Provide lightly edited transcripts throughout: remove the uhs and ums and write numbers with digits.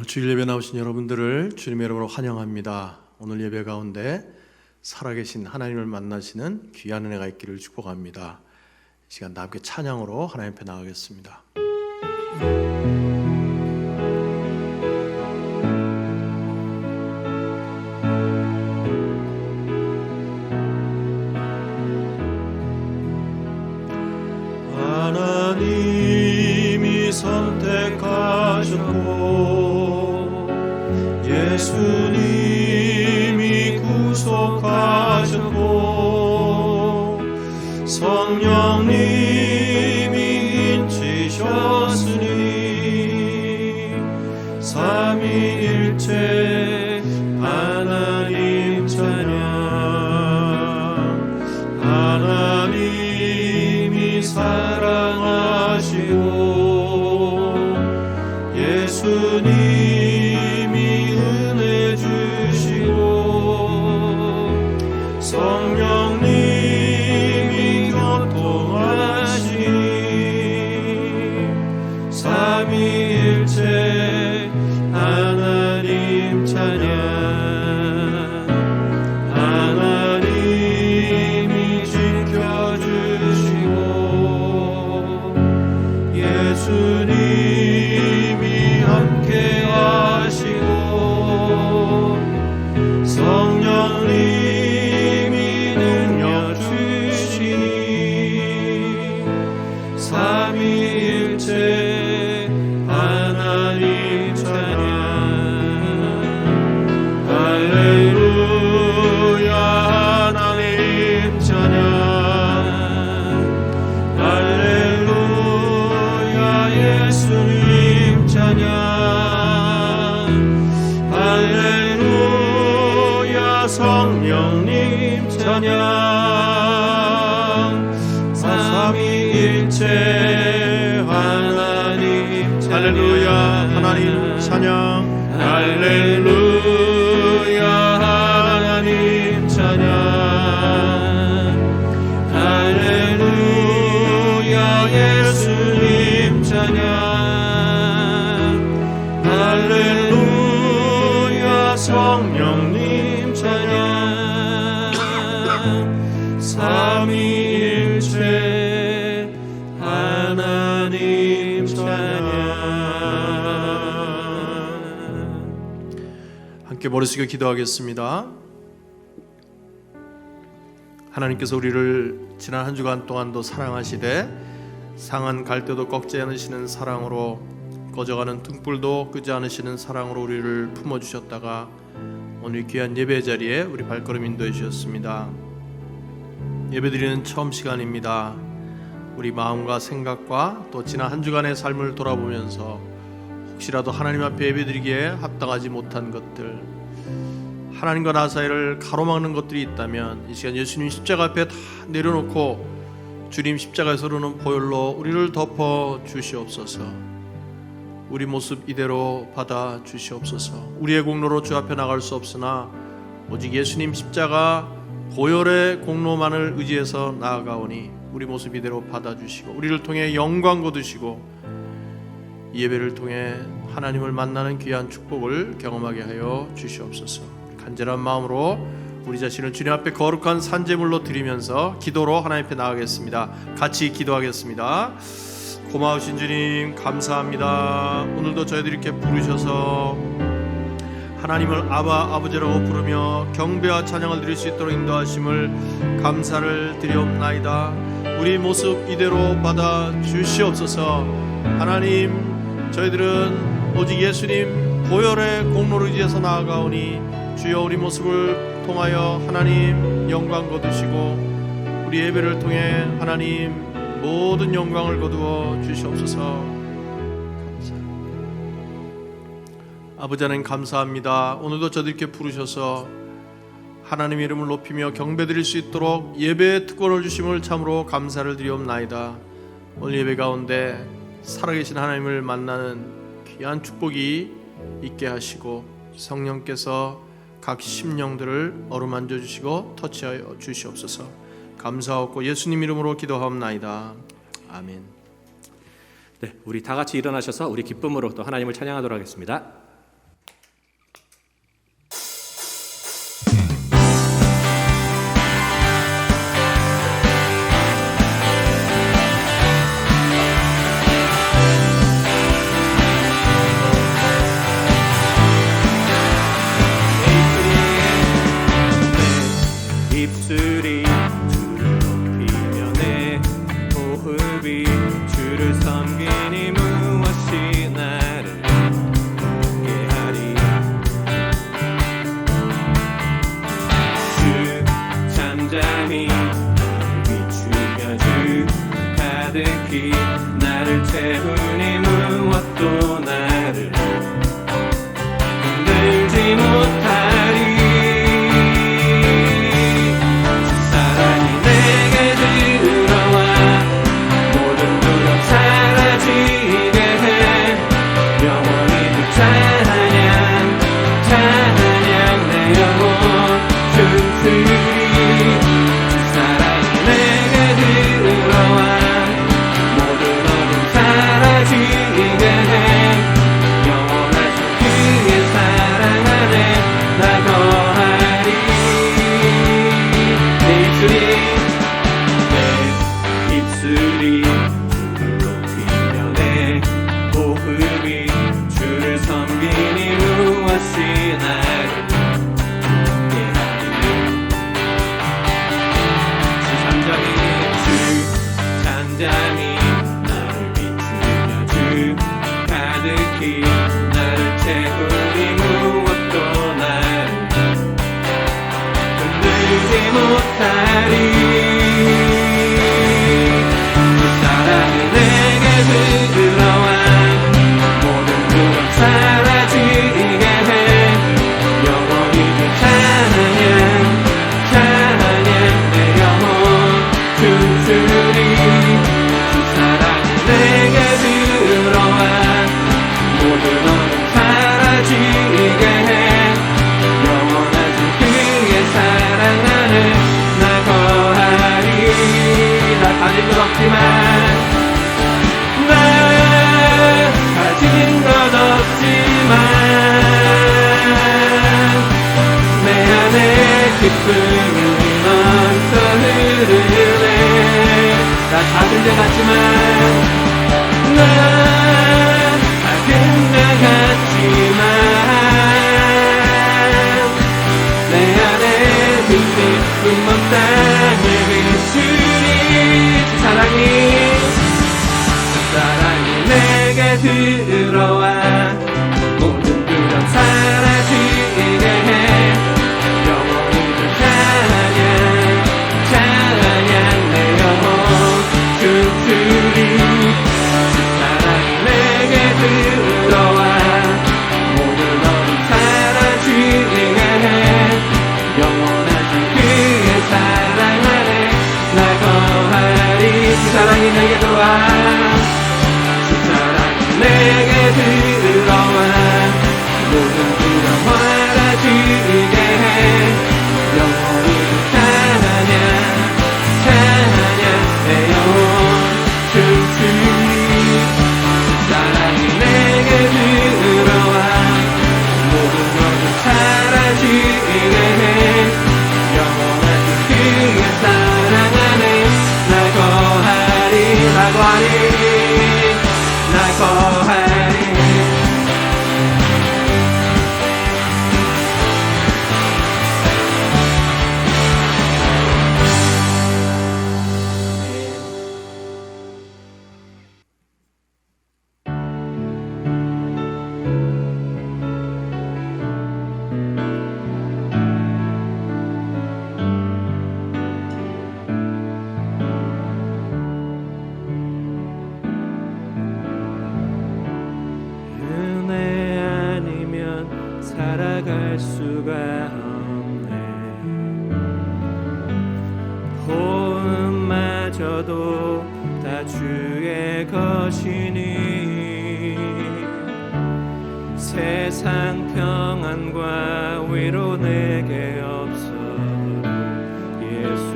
주일 예배 나오신 여러분들을 주님의 이름으로 환영합니다. 오늘 예배 가운데 살아계신 하나님을 만나시는 귀한 은혜가 있기를 축복합니다. 이 시간 다 함께 찬양으로 하나님 앞에 나가겠습니다. 하나님이 선택하셨고 예수님이 구속하셨고 성령님이 인치셨으니 삼위일체 하나님 찬양. 하나님이 사랑하시고 예수님이 은혜 주시고 성령님이 교통하시니 삼위일체 하나님 찬양. 하나님이 지켜주시고 예수님이 함께 하시고 성령님이 능력 주시니 삼위일체 하나님 찬양. 할렐루야 하나님 찬양. 할렐루야 예수님 찬양. 할렐루야 성령님 찬양. 삼위일체 하나님 찬양. 할렐루야 하나님 찬양. 할렐루야 하나님 찬양. 할렐루야 예수님 찬양. 할렐루야 성령님 찬양. 삼위일체 하나님 찬양. 함께 머리 숙여 기도하겠습니다. 하나님께서 우리를 지난 한 주간 동안도 사랑하시되 상한 갈대도 꺾지 않으시는 사랑으로 꺼져가는 등불도 끄지 않으시는 사랑으로 우리를 품어주셨다가 오늘 귀한 예배 자리에 우리 발걸음 인도해 주셨습니다. 예배드리는 처음 시간입니다. 우리 마음과 생각과 또 지난 한 주간의 삶을 돌아보면서 혹시라도 하나님 앞에 예배드리기에 합당하지 못한 것들, 하나님과 나 사이를 가로막는 것들이 있다면 이 시간 예수님 십자가 앞에 다 내려놓고 주님 십자가에서 흐르는 보혈로 우리를 덮어 주시옵소서. 우리 모습 이대로 받아 주시옵소서. 우리의 공로로 주 앞에 나갈 수 없으나 오직 예수님 십자가 보혈의 공로만을 의지해서 나아가오니 우리 모습 이대로 받아주시고 우리를 통해 영광 거두시고 이 예배를 통해 하나님을 만나는 귀한 축복을 경험하게 하여 주시옵소서. 간절한 마음으로 우리 자신을 주님 앞에 거룩한 산제물로 드리면서 기도로 하나님 앞에 나가겠습니다. 같이 기도하겠습니다. 고마우신 주님 감사합니다. 오늘도 저희들 이렇게 부르셔서 하나님을 아바 아버지라고 부르며 경배와 찬양을 드릴 수 있도록 인도하심을 감사를 드리옵나이다. 우리 모습 이대로 받아 주시옵소서. 하나님, 저희들은 오직 예수님 보혈의 공로를 의지해서 나아가오니 주여 우리 모습을 통하여 하나님 영광 거두시고 우리 예배를 통해 하나님 모든 영광을 거두어 주시옵소서. 아버지 하나님 감사합니다. 오늘도 저들께 부르셔서 하나님 이름을 높이며 경배드릴 수 있도록 예배의 특권을 주심을 참으로 감사를 드리옵나이다. 오늘 예배 가운데 살아계신 하나님을 만나는 귀한 축복이 있게 하시고 성령께서 각 심령들을 어루만져 주시고 터치하여 주시옵소서. 감사하고 예수님 이름으로 기도하옵나이다. 아멘. 네, 우리 다 같이 일어나셔서 우리 기쁨으로 또 하나님을 찬양하도록 하겠습니다. 들어와 모든 두려움 사라지게 해 영원히 찬양 찬양 내 영혼 춤추리 사랑이 내게 들어와 모든 어둠 사라지게 해 영원하신 그의 사랑 안에 날 거하리 그 사랑이 내게 들어와 그 사랑이 내게 들어와 모든 두려움 사라지게 해 영원히 찬양 찬양 내 영혼 춤추리 사랑이 내게 들어와 모든 것을 사라지게 해 영원하신 그의 사랑 안에 날 거하리 날 거하리 날 거하리 은혜 아니면 살아갈 수가 없네 호흡마저도 다 주의 것이니 세상 평안과 위로 내게 없어도 예수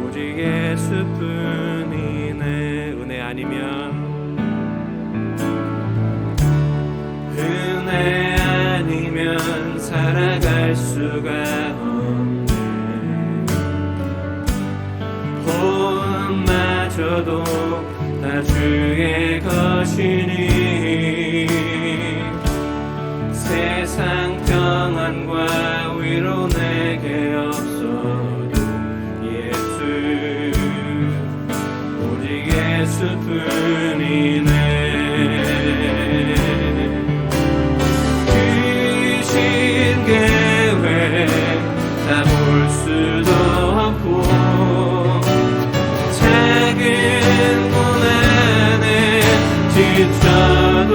오직 예수뿐이네 은혜 아니면 은혜 아니면 살아갈 수가 없네 호흡마저도 다 주의 것이니 세상 평안과 위로 내게 없어도 예수 오직 예수뿐이네 다 볼 수도 없고 작은 고난에 지쳐도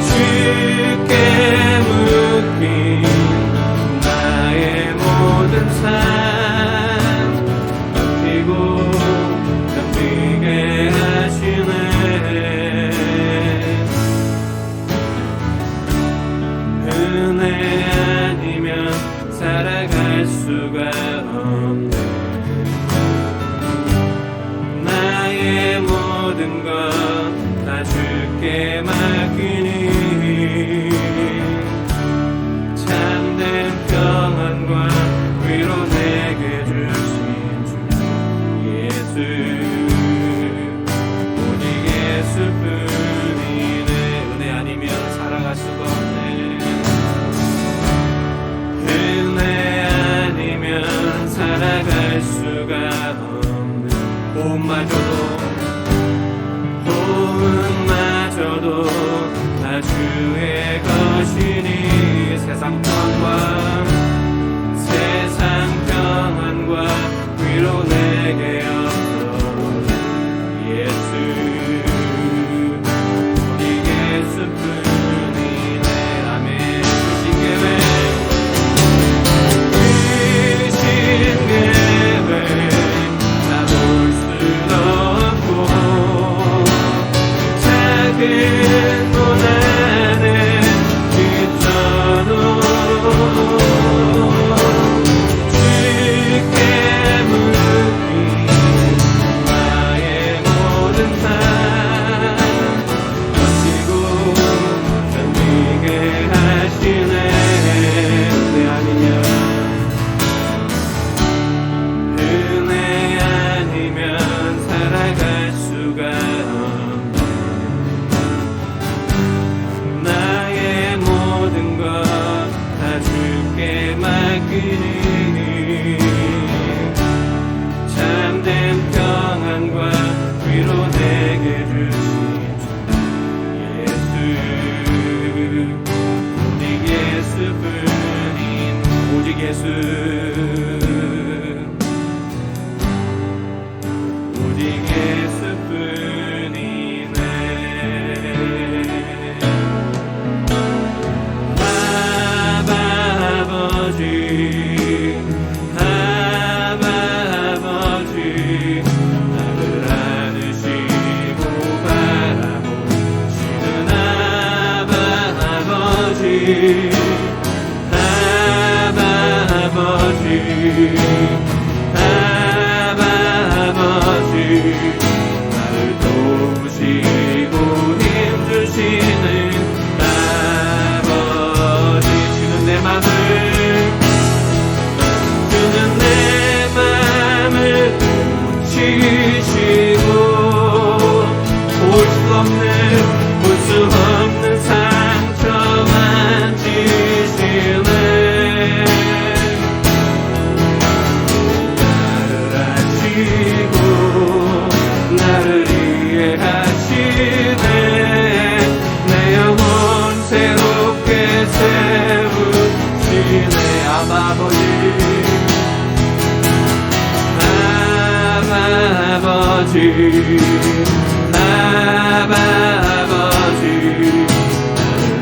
주께 묶인 나의 모든 삶 덮이고 덮이게 하시네 은혜 아니면 살아갈 수가 없네 나의 모든 것 다 주께 맡기니 참된 평안과 위로 내게 주신 주 예수 오직 예수뿐이네 은혜 아니면 살아갈 수가 없네 은혜 아니면 살아갈 수가 없네 호흡마저도 다 주의 것이니 세상 평안과 위로 내게 없어 예수 오직 예수뿐이네 아멘 크신 계획 다 볼 수도 없고 작은 고난에 지쳐도 아바 아버지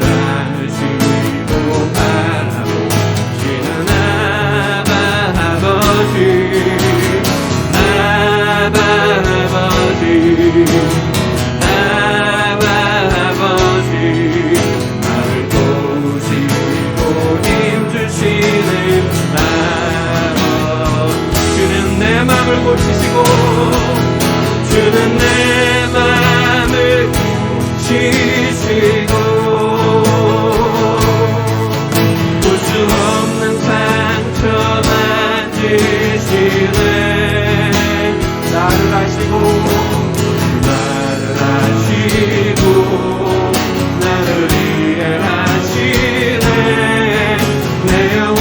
나를 안으시고 바라보시는 아바 아버지 아바 아버지 아바 아버지 나를 도우시고 힘주시는 주는 내 맘을 고치시고 주는 내 맘을 고치시고 볼 수 없는 상처 만지시네 나를 아시고 나를 이해하시네 내 영혼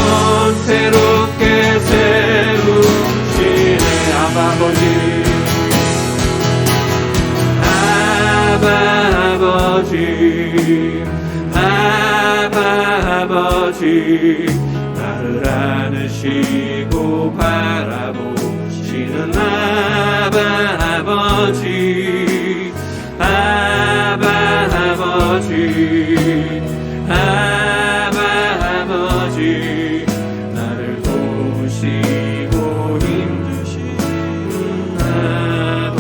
새롭게 세우시네 아바 아버지 아바 아버지 아바 아버지 나를 안으시고 바라보시는 아바 아버지 아바 아버지 아바 아버지 나를 도우시고 힘주시는 아버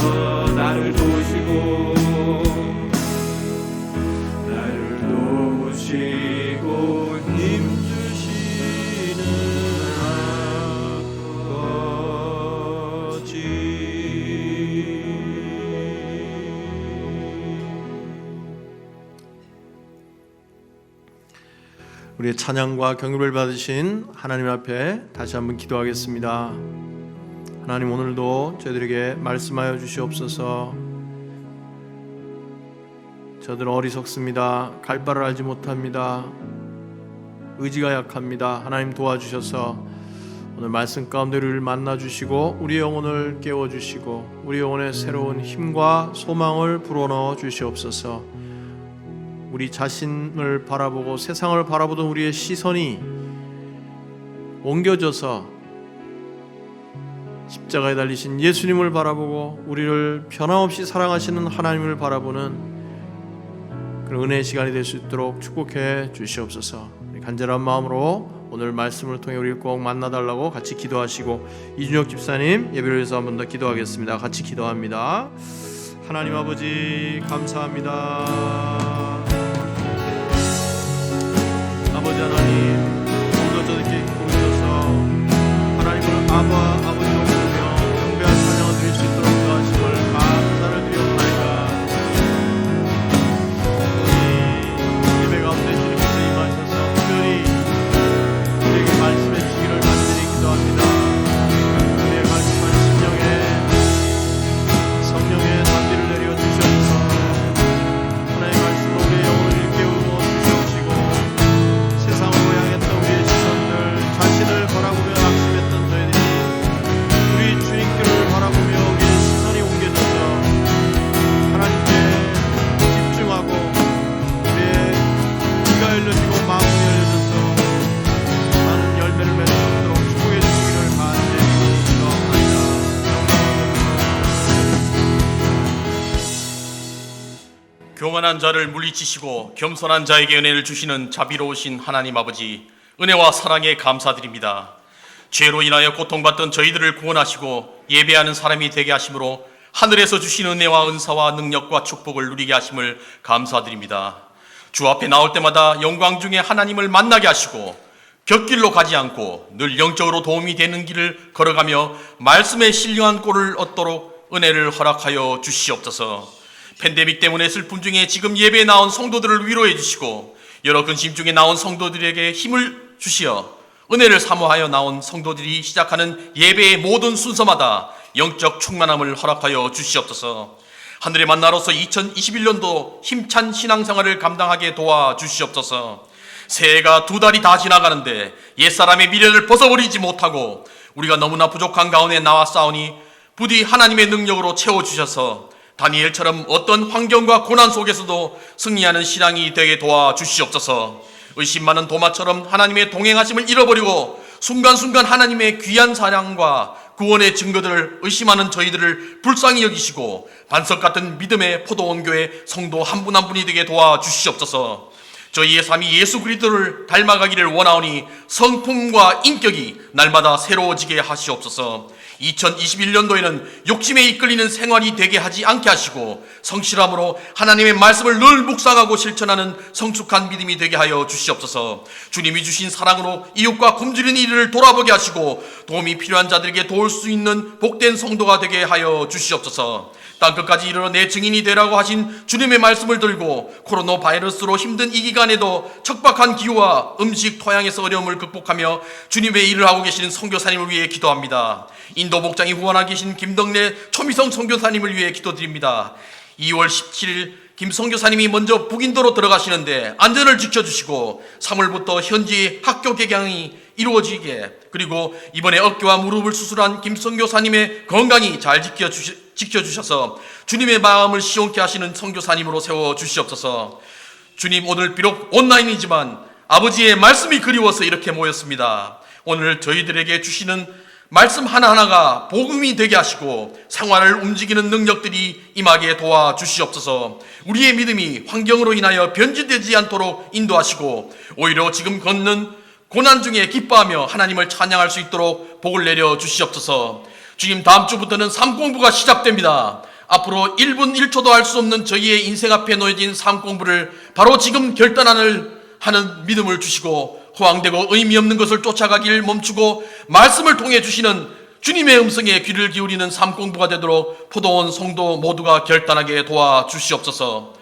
나를 도우시고 힘주시는 아버지 우리의 찬양과 경배를 받으신 하나님 앞에 다시 한번 기도하겠습니다. 하나님, 오늘도 저희들에게 말씀하여 주시옵소서. 저들은 어리석습니다. 갈 바를 알지 못합니다. 의지가 약합니다. 하나님 도와주셔서 오늘 말씀 가운데 우리를 만나주시고 우리의 영혼을 깨워주시고 우리 영혼에 새로운 힘과 소망을 불어넣어 주시옵소서. 우리 자신을 바라보고 세상을 바라보던 우리의 시선이 옮겨져서 십자가에 달리신 예수님을 바라보고 우리를 변함없이 사랑하시는 하나님을 바라보는 그런 은혜의 시간이 될 수 있도록 축복해 주시옵소서. 간절한 마음으로 오늘 말씀을 통해 우리를 꼭 만나달라고 같이 기도하시고, 이준혁 집사님 예배를 위해서 한 번 더 기도하겠습니다. 같이 기도합니다. 하나님 아버지 감사합니다. 아버지 하나님, 오늘도 저렇게 부르셔서 하나님을 아버지로 부르며 경배한 찬양을 드릴 수 있도록 도와주심을 감사를 드리옵나이다. 이 예배 가운데 주님께서 임하셔서 특별히 우리에게 말씀해 주시기를 간절히 기도합니다. 우리의 말씀한 심령에 성령의 단비를 내려 주셔서 하나님의 말씀으로 우리의 영혼을 일깨우고 주시옵시고, 세상으로 향했던 우리의 시선들, 자신을 바라보며 낙심했던 저희들이 우리 주님께를 바라보며 우리의 시선이 옮겨져서 하나님께 집중하고 우리의 귀가 열려지고 마음이 열려져서 많은 열매를 맺을 수 있도록 축복해 주시기를 간절히 기도합니다. 교만한 자를 물리치시고 겸손한 자에게 은혜를 주시는 자비로우신 하나님 아버지, 은혜와 사랑에 감사드립니다. 죄로 인하여 고통받던 저희들을 구원하시고 예배하는 사람이 되게 하심으로 하늘에서 주신 은혜와 은사와 능력과 축복을 누리게 하심을 감사드립니다. 주 앞에 나올 때마다 영광 중에 하나님을 만나게 하시고 곁길로 가지 않고 늘 영적으로 도움이 되는 길을 걸어가며 말씀에 신령한 꼴을 얻도록 은혜를 허락하여 주시옵소서. 팬데믹 때문에 슬픔 중에 지금 예배에 나온 성도들을 위로해 주시고, 여러 근심 중에 나온 성도들에게 힘을 주시어 은혜를 사모하여 나온 성도들이 시작하는 예배의 모든 순서마다 영적 충만함을 허락하여 주시옵소서. 하늘의 만나로서 2021년도 힘찬 신앙생활을 감당하게 도와주시옵소서. 새해가 2달이 다 지나가는데 옛사람의 미련을 벗어버리지 못하고 우리가 너무나 부족한 가운데 나왔사오니 부디 하나님의 능력으로 채워주셔서 다니엘처럼 어떤 환경과 고난 속에서도 승리하는 신앙이 되게 도와주시옵소서. 의심 많은 도마처럼 하나님의 동행하심을 잃어버리고 순간순간 하나님의 귀한 사랑과 구원의 증거들을 의심하는 저희들을 불쌍히 여기시고 반석 같은 믿음의 포도원 교회 성도 한 분 한 분이 되게 도와주시옵소서. 저희의 삶이 예수 그리스도를 닮아가기를 원하오니 성품과 인격이 날마다 새로워지게 하시옵소서. 2021년도에는 욕심에 이끌리는 생활이 되게 하지 않게 하시고 성실함으로 하나님의 말씀을 늘 묵상하고 실천하는 성숙한 믿음이 되게 하여 주시옵소서. 주님이 주신 사랑으로 이웃과 굶주린 이를 돌아보게 하시고 도움이 필요한 자들에게 도울 수 있는 복된 성도가 되게 하여 주시옵소서. 땅끝까지 이르러 내 증인이 되라고 하신 주님의 말씀을 들고 코로나 바이러스로 힘든 이 기간에도 척박한 기후와 음식 토양에서 어려움을 극복하며 주님의 일을 하고 계시는 선교사님을 위해 기도합니다. 인도 목장이 후원하고 계신 김덕래 초미성 선교사님을 위해 기도드립니다. 2월 17일 김 선교사님이 먼저 북인도로 들어가시는데 안전을 지켜주시고 3월부터 현지 학교 개강이 이루어지게, 그리고 이번에 어깨와 무릎을 수술한 김 선교사님의 건강이 잘 지켜주셔서 주님의 마음을 시원케 하시는 선교사님으로 세워주시옵소서. 주님, 오늘 비록 온라인이지만 아버지의 말씀이 그리워서 이렇게 모였습니다. 오늘 저희들에게 주시는 말씀 하나하나가 복음이 되게 하시고 생활을 움직이는 능력들이 임하게 도와주시옵소서. 우리의 믿음이 환경으로 인하여 변질되지 않도록 인도하시고 오히려 지금 걷는 고난 중에 기뻐하며 하나님을 찬양할 수 있도록 복을 내려 주시옵소서. 주님, 다음 주부터는 삶 공부가 시작됩니다. 앞으로 1분 1초도 할 수 없는 저희의 인생 앞에 놓여진 삶 공부를 바로 지금 결단하는 믿음을 주시고 허황되고 의미 없는 것을 쫓아가길 멈추고 말씀을 통해 주시는 주님의 음성에 귀를 기울이는 삶 공부가 되도록 포도원 성도 모두가 결단하게 도와주시옵소서.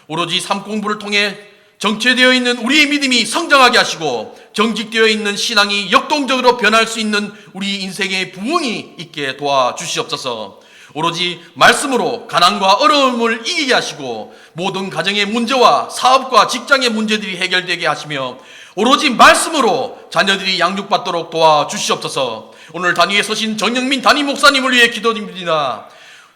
오로지 삶 공부를 통해 정체되어 있는 우리의 믿음이 성장하게 하시고 경직되어 있는 신앙이 역동적으로 변할 수 있는 우리 인생의 부흥이 있게 도와주시옵소서. 오로지 말씀으로 가난과 어려움을 이기게 하시고 모든 가정의 문제와 사업과 직장의 문제들이 해결되게 하시며 오로지 말씀으로 자녀들이 양육받도록 도와주시옵소서. 오늘 단위에 서신 정영민 담임 목사님을 위해 기도드립니다.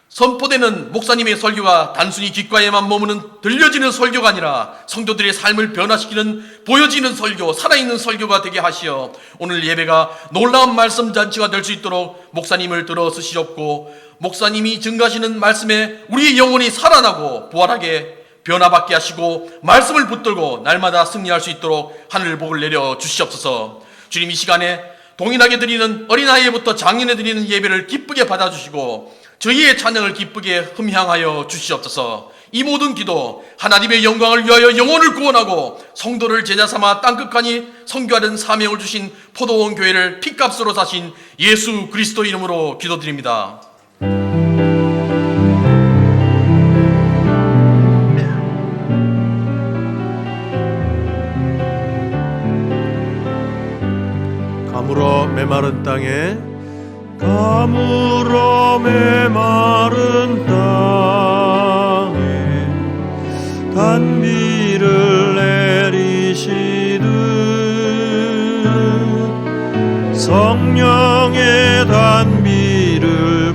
선포되는 목사님의 설교가 단순히 귓가에만 머무는 들려지는 설교가 아니라 성도들의 삶을 변화시키는 보여지는 설교, 살아있는 설교가 되게 하시어 오늘 예배가 놀라운 말씀 잔치가 될 수 있도록 목사님을 들어 쓰시옵고 목사님이 증가하시는 말씀에 우리의 영혼이 살아나고 부활하게 변화받게 하시고 말씀을 붙들고 날마다 승리할 수 있도록 하늘 복을 내려 주시옵소서. 주님, 이 시간에 동일하게 드리는 어린아이부터 장년에 드리는 예배를 기쁘게 받아주시고 저희의 찬양을 기쁘게 흠향하여 주시옵소서. 이 모든 기도 하나님의 영광을 위하여 영혼을 구원하고 성도를 제자 삼아 땅끝까지 선교하는 사명을 주신 포도원 교회를 핏값으로 사신 예수 그리스도 이름으로 기도드립니다. 가물어 메마른 땅에 가물어 메마른 땅에 단비를 내리시듯 성령의 단비를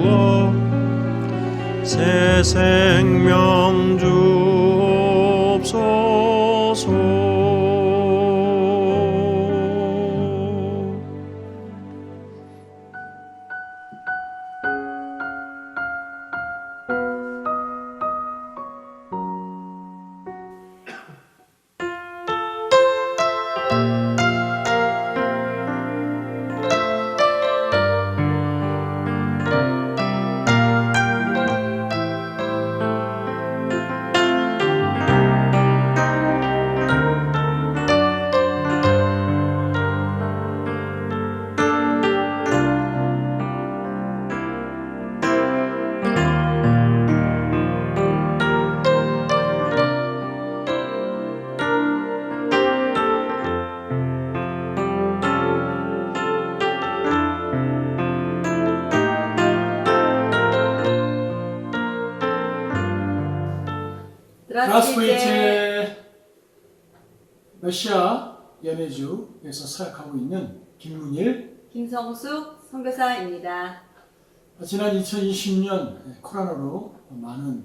부어 새 생명 주옵소서. 라스베이트의 러시아 연해주에서 사역하고 있는 김문일, 김성숙 선교사입니다. 지난 2020년 코로나로 많은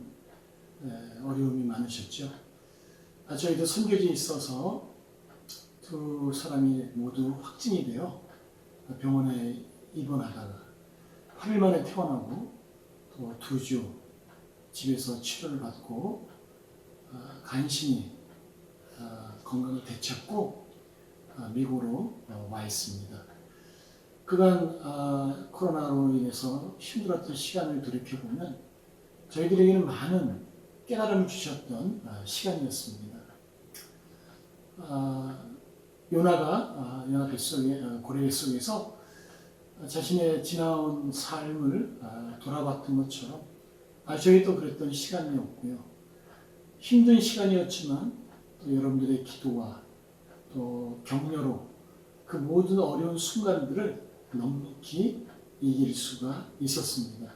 어려움이 많으셨죠. 저희도 선교지에 있어서 두 사람이 모두 확진이 되어 병원에 입원하다가 8일 만에 퇴원하고 또 2주 집에서 치료를 받고 간신히 건강을 되찾고 미국으로 와 있습니다. 그간 코로나로 인해서 힘들었던 시간을 돌이켜보면 저희들에게는 많은 깨달음을 주셨던 시간이었습니다. 요나가 요나 뱃속에 고래 뱃속에서 자신의 지나온 삶을 돌아봤던 것처럼 저희도 그랬던 시간이었고요. 힘든 시간이었지만 또 여러분들의 기도와 또 격려로 그 모든 어려운 순간들을 넉넉히 이길 수가 있었습니다.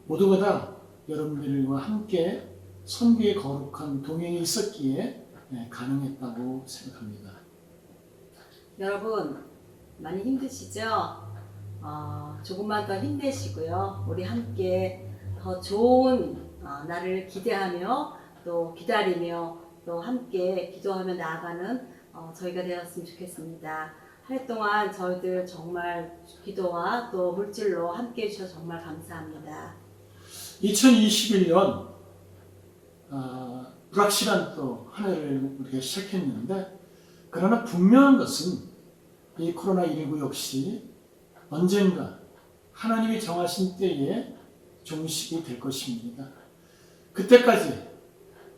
모두가 다 여러분들과 함께 선교의 거룩한 동행이 있었기에 가능했다고 생각합니다. 여러분 많이 힘드시죠? 조금만 더 힘내시고요. 우리 함께 더 좋은 날을 기대하며 또 기다리며 또 함께 기도하며 나아가는 저희가 되었으면 좋겠습니다. 한 해 동안 저희들 정말 기도와 또 물질로 함께 해주셔서 정말 감사합니다. 2021년 불확실한 또 한 해를 우리가 시작했는데 그러나 분명한 것은 이 코로나19 역시 언젠가 하나님이 정하신 때에 종식이 될 것입니다. 그때까지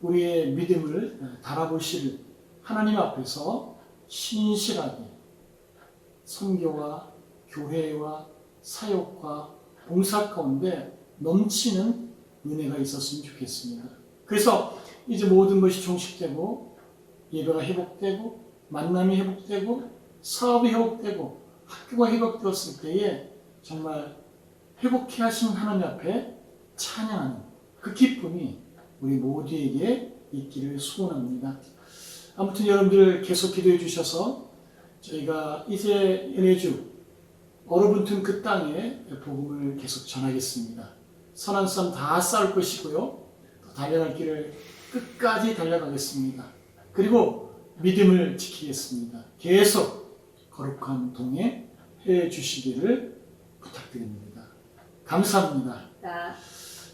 우리의 믿음을 달아보실 하나님 앞에서 신실하게 선교와 교회와 사역과 봉사 가운데 넘치는 은혜가 있었으면 좋겠습니다. 그래서 이제 모든 것이 종식되고 예배가 회복되고 만남이 회복되고 사업이 회복되고 학교가 회복되었을 때에 정말 회복해 하신 하나님 앞에 찬양하는 그 기쁨이 우리 모두에게 있기를 소원합니다. 아무튼 여러분들 계속 기도해 주셔서 저희가 이제 연해주 얼어붙은 그 땅에 복음을 계속 전하겠습니다. 선한 싸움 다 싸울 것이고요. 또 달려갈 길을 끝까지 달려가겠습니다. 그리고 믿음을 지키겠습니다. 계속 거룩한 동행 해 주시기를 부탁드립니다. 감사합니다.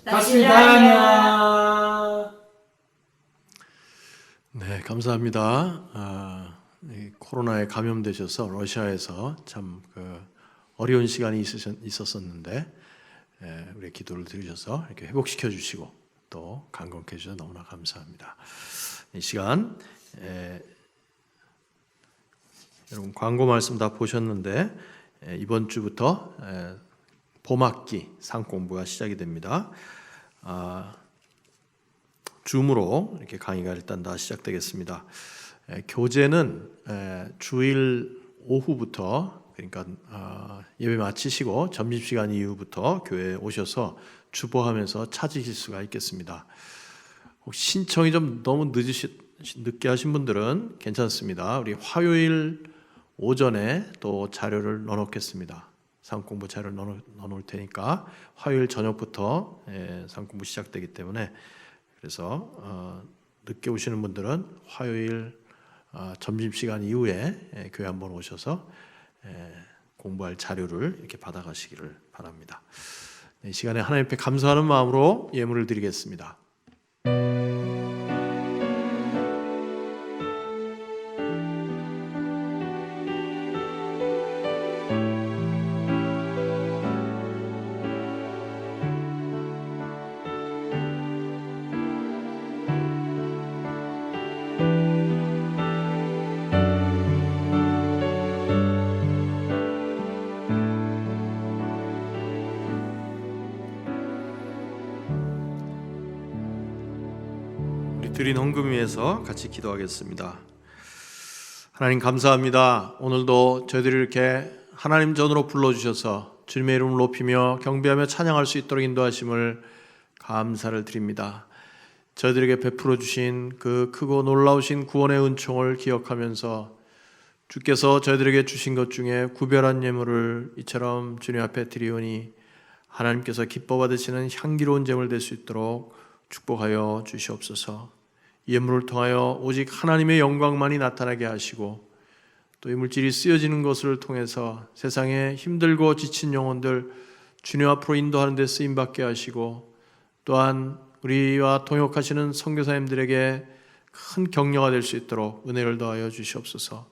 다스리다 안녕. 네, 감사합니다. 이 코로나에 감염되셔서 러시아에서 참 어려운 시간이 있었었는데 우리 기도를 들으셔서 이렇게 회복시켜 주시고 또 강건케 해주셔서 너무나 감사합니다. 이 시간 여러분 광고 말씀 다 보셨는데 이번 주부터 봄학기 상공부가 시작이 됩니다. 줌으로 이렇게 강의가 일단 다 시작되겠습니다. 교재는 주일 오후부터 그러니까 예배 마치시고 점심시간 이후부터 교회에 오셔서 주보하면서 찾으실 수가 있겠습니다. 혹시 신청이 좀 너무 늦게 하신 분들은 괜찮습니다. 우리 화요일 오전에 또 자료를 넣어놓겠습니다. 상공부 자료를 넣어놓을 테니까 화요일 저녁부터 상공부 시작되기 때문에 그래서 늦게 오시는 분들은 화요일 점심시간 이후에 교회 한번 오셔서 공부할 자료를 이렇게 받아가시기를 바랍니다. 이 시간에 하나님 앞에 감사하는 마음으로 예물을 드리겠습니다. 드린 헌금 위해서 같이 기도하겠습니다. 하나님 감사합니다. 오늘도 저희들이 이렇게 하나님 전으로 불러주셔서 주님의 이름을 높이며 경배하며 찬양할 수 있도록 인도하심을 감사를 드립니다. 저희들에게 베풀어 주신 그 크고 놀라우신 구원의 은총을 기억하면서 주께서 저희들에게 주신 것 중에 구별한 예물을 이처럼 주님 앞에 드리오니 하나님께서 기뻐 받으시는 향기로운 제물 될 수 있도록 축복하여 주시옵소서. 예물을 통하여 오직 하나님의 영광만이 나타나게 하시고 또 이 물질이 쓰여지는 것을 통해서 세상에 힘들고 지친 영혼들 주님 앞으로 인도하는 데 쓰임받게 하시고, 또한 우리와 동역하시는 선교사님들에게 큰 격려가 될 수 있도록 은혜를 더하여 주시옵소서.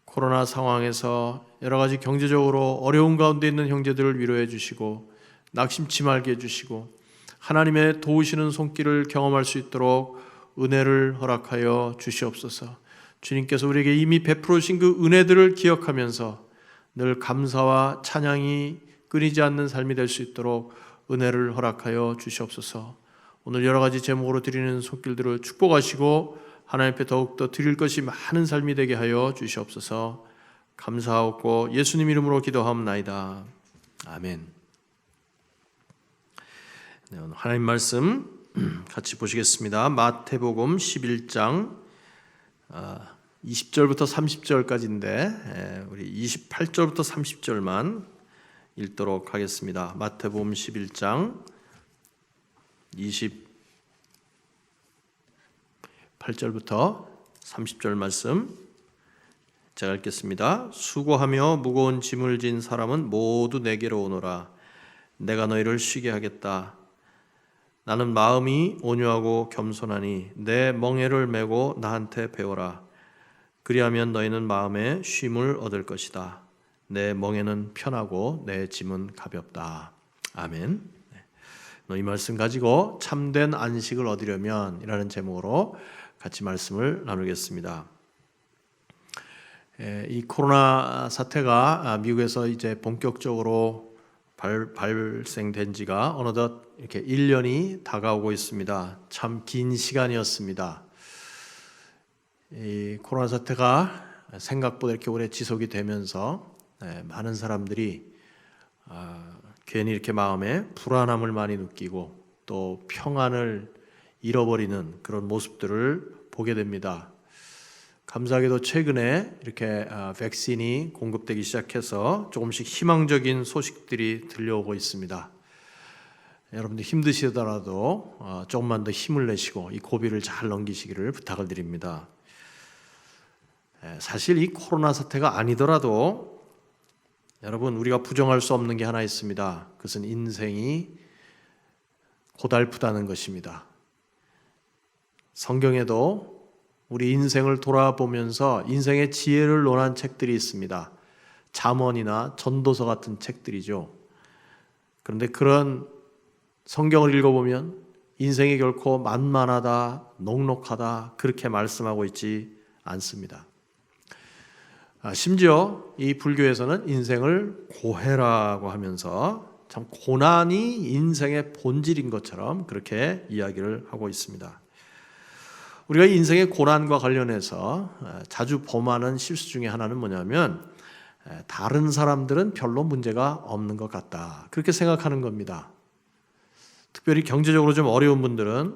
코로나 상황에서 여러 가지 경제적으로 어려운 가운데 있는 형제들을 위로해 주시고, 낙심치 말게 해주시고, 하나님의 도우시는 손길을 경험할 수 있도록 은혜를 허락하여 주시옵소서. 주님께서 우리에게 이미 베풀어 주신 그 은혜들을 기억하면서 늘 감사와 찬양이 끊이지 않는 삶이 될 수 있도록 은혜를 허락하여 주시옵소서. 오늘 여러 가지 제목으로 드리는 손길들을 축복하시고 하나님 앞에 더욱더 드릴 것이 많은 삶이 되게 하여 주시옵소서. 감사하고 예수님 이름으로 기도하옵나이다. 아멘. 네, 오늘 하나님 말씀 같이 보시겠습니다. 마태복음 11장 20절부터 30절까지인데 우리 28절부터 30절만 읽도록 하겠습니다. 마태복음 11장 28절부터 30절 말씀 제가 읽겠습니다. 수고하며 무거운 짐을 진 사람은 모두 내게로 오너라. 내가 너희를 쉬게 하겠다. 나는 마음이 온유하고 겸손하니 내 멍에를 메고 나한테 배워라. 그리하면 너희는 마음에 쉼을 얻을 것이다. 내 멍에는 편하고 내 짐은 가볍다. 아멘. 이 말씀 가지고 참된 안식을 얻으려면 이라는 제목으로 같이 말씀을 나누겠습니다. 이 코로나 사태가 미국에서 이제 본격적으로 발생된 지가 어느덧 이렇게 1년이 다가오고 있습니다. 참 긴 시간이었습니다. 이 코로나 사태가 생각보다 이렇게 오래 지속이 되면서 많은 사람들이 괜히 이렇게 마음에 불안함을 많이 느끼고 또 평안을 잃어버리는 그런 모습들을 보게 됩니다. 감사하게도 최근에 이렇게 백신이 공급되기 시작해서 조금씩 희망적인 소식들이 들려오고 있습니다. 여러분들 힘드시더라도 조금만 더 힘을 내시고 이 고비를 잘 넘기시기를 부탁을 드립니다. 사실 이 코로나 사태가 아니더라도 여러분 우리가 부정할 수 없는 게 하나 있습니다. 그것은 인생이 고달프다는 것입니다. 성경에도 우리 인생을 돌아보면서 인생의 지혜를 논한 책들이 있습니다. 잠언이나 전도서 같은 책들이죠. 그런데 그런 성경을 읽어보면 인생이 결코 만만하다, 녹록하다 그렇게 말씀하고 있지 않습니다. 심지어 이 불교에서는 인생을 고해라고 하면서 참 고난이 인생의 본질인 것처럼 그렇게 이야기를 하고 있습니다. 우리가 인생의 고난과 관련해서 자주 범하는 실수 중에 하나는 뭐냐면 다른 사람들은 별로 문제가 없는 것 같다 그렇게 생각하는 겁니다. 특별히 경제적으로 좀 어려운 분들은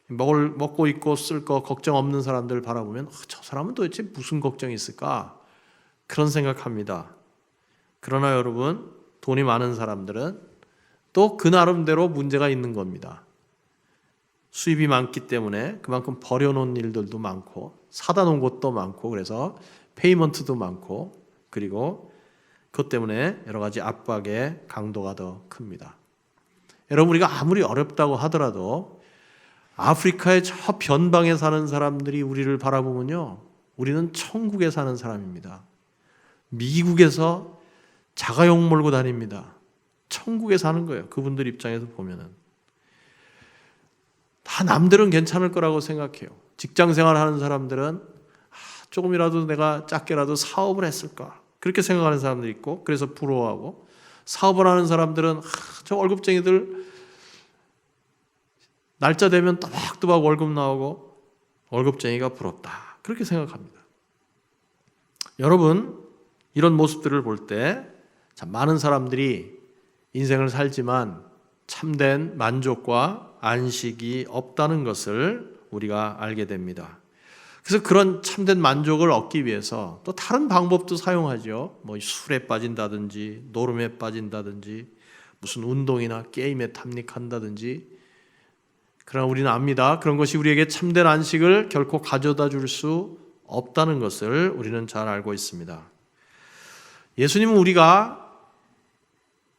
먹고 입고 쓸 거 걱정 없는 사람들을 바라보면 저 사람은 도대체 무슨 걱정이 있을까 그런 생각합니다. 그러나 여러분 돈이 많은 사람들은 또 그 나름대로 문제가 있는 겁니다. 수입이 많기 때문에 그만큼 버려놓은 일들도 많고 사다 놓은 것도 많고 그래서 페이먼트도 많고 그리고 그것 때문에 여러 가지 압박의 강도가 더 큽니다. 여러분 우리가 아무리 어렵다고 하더라도 아프리카의 저 변방에 사는 사람들이 우리를 바라보면요 우리는 천국에 사는 사람입니다. 미국에서 자가용 몰고 다닙니다. 천국에 사는 거예요. 그분들 입장에서 보면은 다 남들은 괜찮을 거라고 생각해요. 직장생활 하는 사람들은 조금이라도 내가 작게라도 사업을 했을까 그렇게 생각하는 사람들이 있고 그래서 부러워하고 사업을 하는 사람들은 저 월급쟁이들 날짜 되면 또박또박 월급 나오고 월급쟁이가 부럽다 그렇게 생각합니다. 여러분 이런 모습들을 볼 때 참 많은 사람들이 인생을 살지만 참된 만족과 안식이 없다는 것을 우리가 알게 됩니다. 그래서 그런 참된 만족을 얻기 위해서 또 다른 방법도 사용하죠. 뭐 술에 빠진다든지 노름에 빠진다든지 무슨 운동이나 게임에 탐닉한다든지. 그러나 우리는 압니다. 그런 것이 우리에게 참된 안식을 결코 가져다 줄 수 없다는 것을 우리는 잘 알고 있습니다. 예수님은 우리가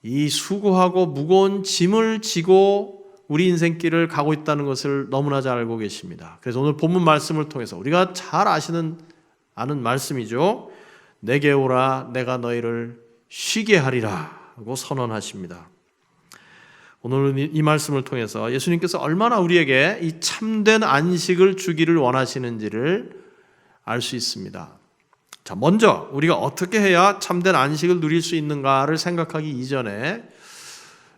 이 수고하고 무거운 짐을 지고 우리 인생길을 가고 있다는 것을 너무나 잘 알고 계십니다. 그래서 오늘 본문 말씀을 통해서 우리가 잘 아는 말씀이죠. 내게 오라 내가 너희를 쉬게 하리라 하고 선언하십니다. 오늘은 이 말씀을 통해서 예수님께서 얼마나 우리에게 이 참된 안식을 주기를 원하시는지를 알 수 있습니다. 자, 먼저 우리가 어떻게 해야 참된 안식을 누릴 수 있는가를 생각하기 이전에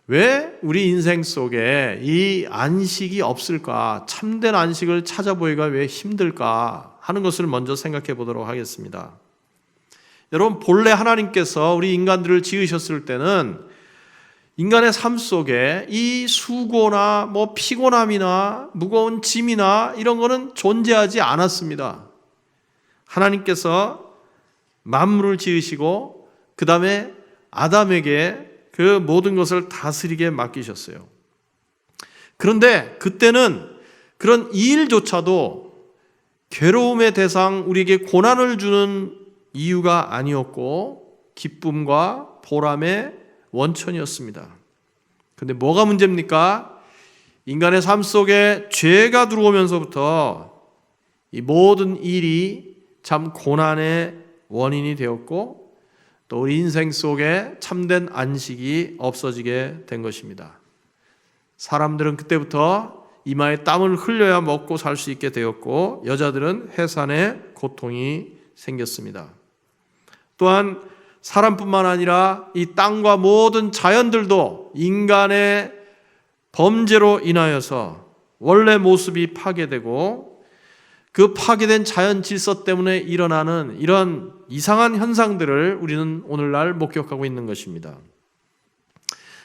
왜 우리 인생 속에 이 안식이 없을까? 참된 안식을 찾아보기가 왜 힘들까? 하는 것을 먼저 생각해 보도록 하겠습니다. 여러분, 본래 하나님께서 우리 인간들을 지으셨을 때는 인간의 삶 속에 이 수고나 피곤함이나 무거운 짐이나 이런 거는 존재하지 않았습니다. 하나님께서 만물을 지으시고 그 다음에 아담에게 그 모든 것을 다스리게 맡기셨어요. 그런데 그때는 그런 이 일조차도 괴로움의 대상, 우리에게 고난을 주는 이유가 아니었고 기쁨과 보람의 원천이었습니다. 그런데 뭐가 문제입니까? 인간의 삶 속에 죄가 들어오면서부터 이 모든 일이 참 고난의 원인이 되었고 또 우리 인생 속에 참된 안식이 없어지게 된 것입니다. 사람들은 그때부터 이마에 땀을 흘려야 먹고 살 수 있게 되었고 여자들은 해산의 고통이 생겼습니다. 또한 사람뿐만 아니라 이 땅과 모든 자연들도 인간의 범죄로 인하여서 원래 모습이 파괴되고 그 파괴된 자연 질서 때문에 일어나는 이런 이상한 현상들을 우리는 오늘날 목격하고 있는 것입니다.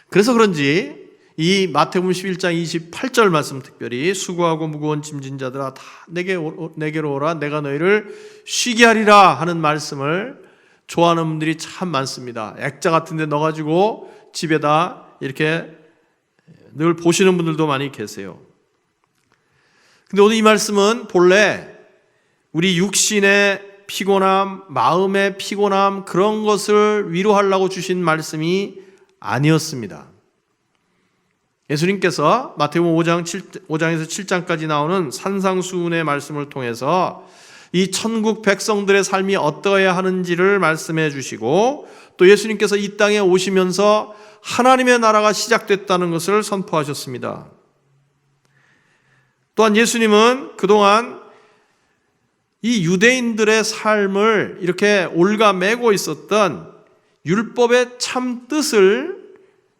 그래서 그런지 이 마태복음 11장 28절 말씀, 특별히 수고하고 무거운 짐진 자들아 다 내게로 오라 내가 너희를 쉬게 하리라 하는 말씀을 좋아하는 분들이 참 많습니다. 액자 같은 데 넣어가지고 집에다 이렇게 늘 보시는 분들도 많이 계세요. 근데 오늘 이 말씀은 본래 우리 육신의 피곤함, 마음의 피곤함, 그런 것을 위로하려고 주신 말씀이 아니었습니다. 예수님께서 마태복음 5장에서 7장까지 나오는 산상수훈의 말씀을 통해서 이 천국 백성들의 삶이 어떠해야 하는지를 말씀해 주시고 또 예수님께서 이 땅에 오시면서 하나님의 나라가 시작됐다는 것을 선포하셨습니다. 또한 예수님은 그동안 이 유대인들의 삶을 이렇게 옭아매고 있었던 율법의 참 뜻을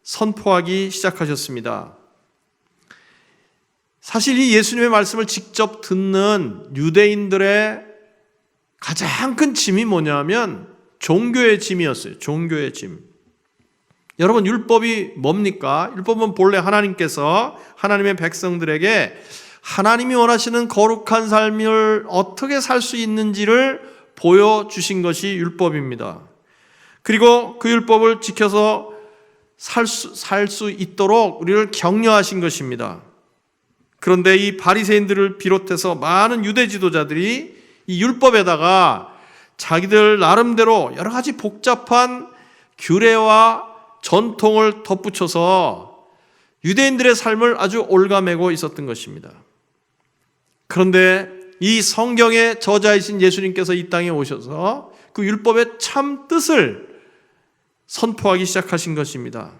선포하기 시작하셨습니다. 사실 이 예수님의 말씀을 직접 듣는 유대인들의 가장 큰 짐이 뭐냐면 종교의 짐이었어요. 종교의 짐. 여러분, 율법이 뭡니까? 율법은 본래 하나님께서 하나님의 백성들에게 하나님이 원하시는 거룩한 삶을 어떻게 살 수 있는지를 보여주신 것이 율법입니다. 그리고 그 율법을 지켜서 살 수 있도록 우리를 격려하신 것입니다. 그런데 이 바리새인들을 비롯해서 많은 유대 지도자들이 이 율법에다가 자기들 나름대로 여러 가지 복잡한 규례와 전통을 덧붙여서 유대인들의 삶을 아주 옭아매고 있었던 것입니다. 그런데 이 성경의 저자이신 예수님께서 이 땅에 오셔서 그 율법의 참 뜻을 선포하기 시작하신 것입니다.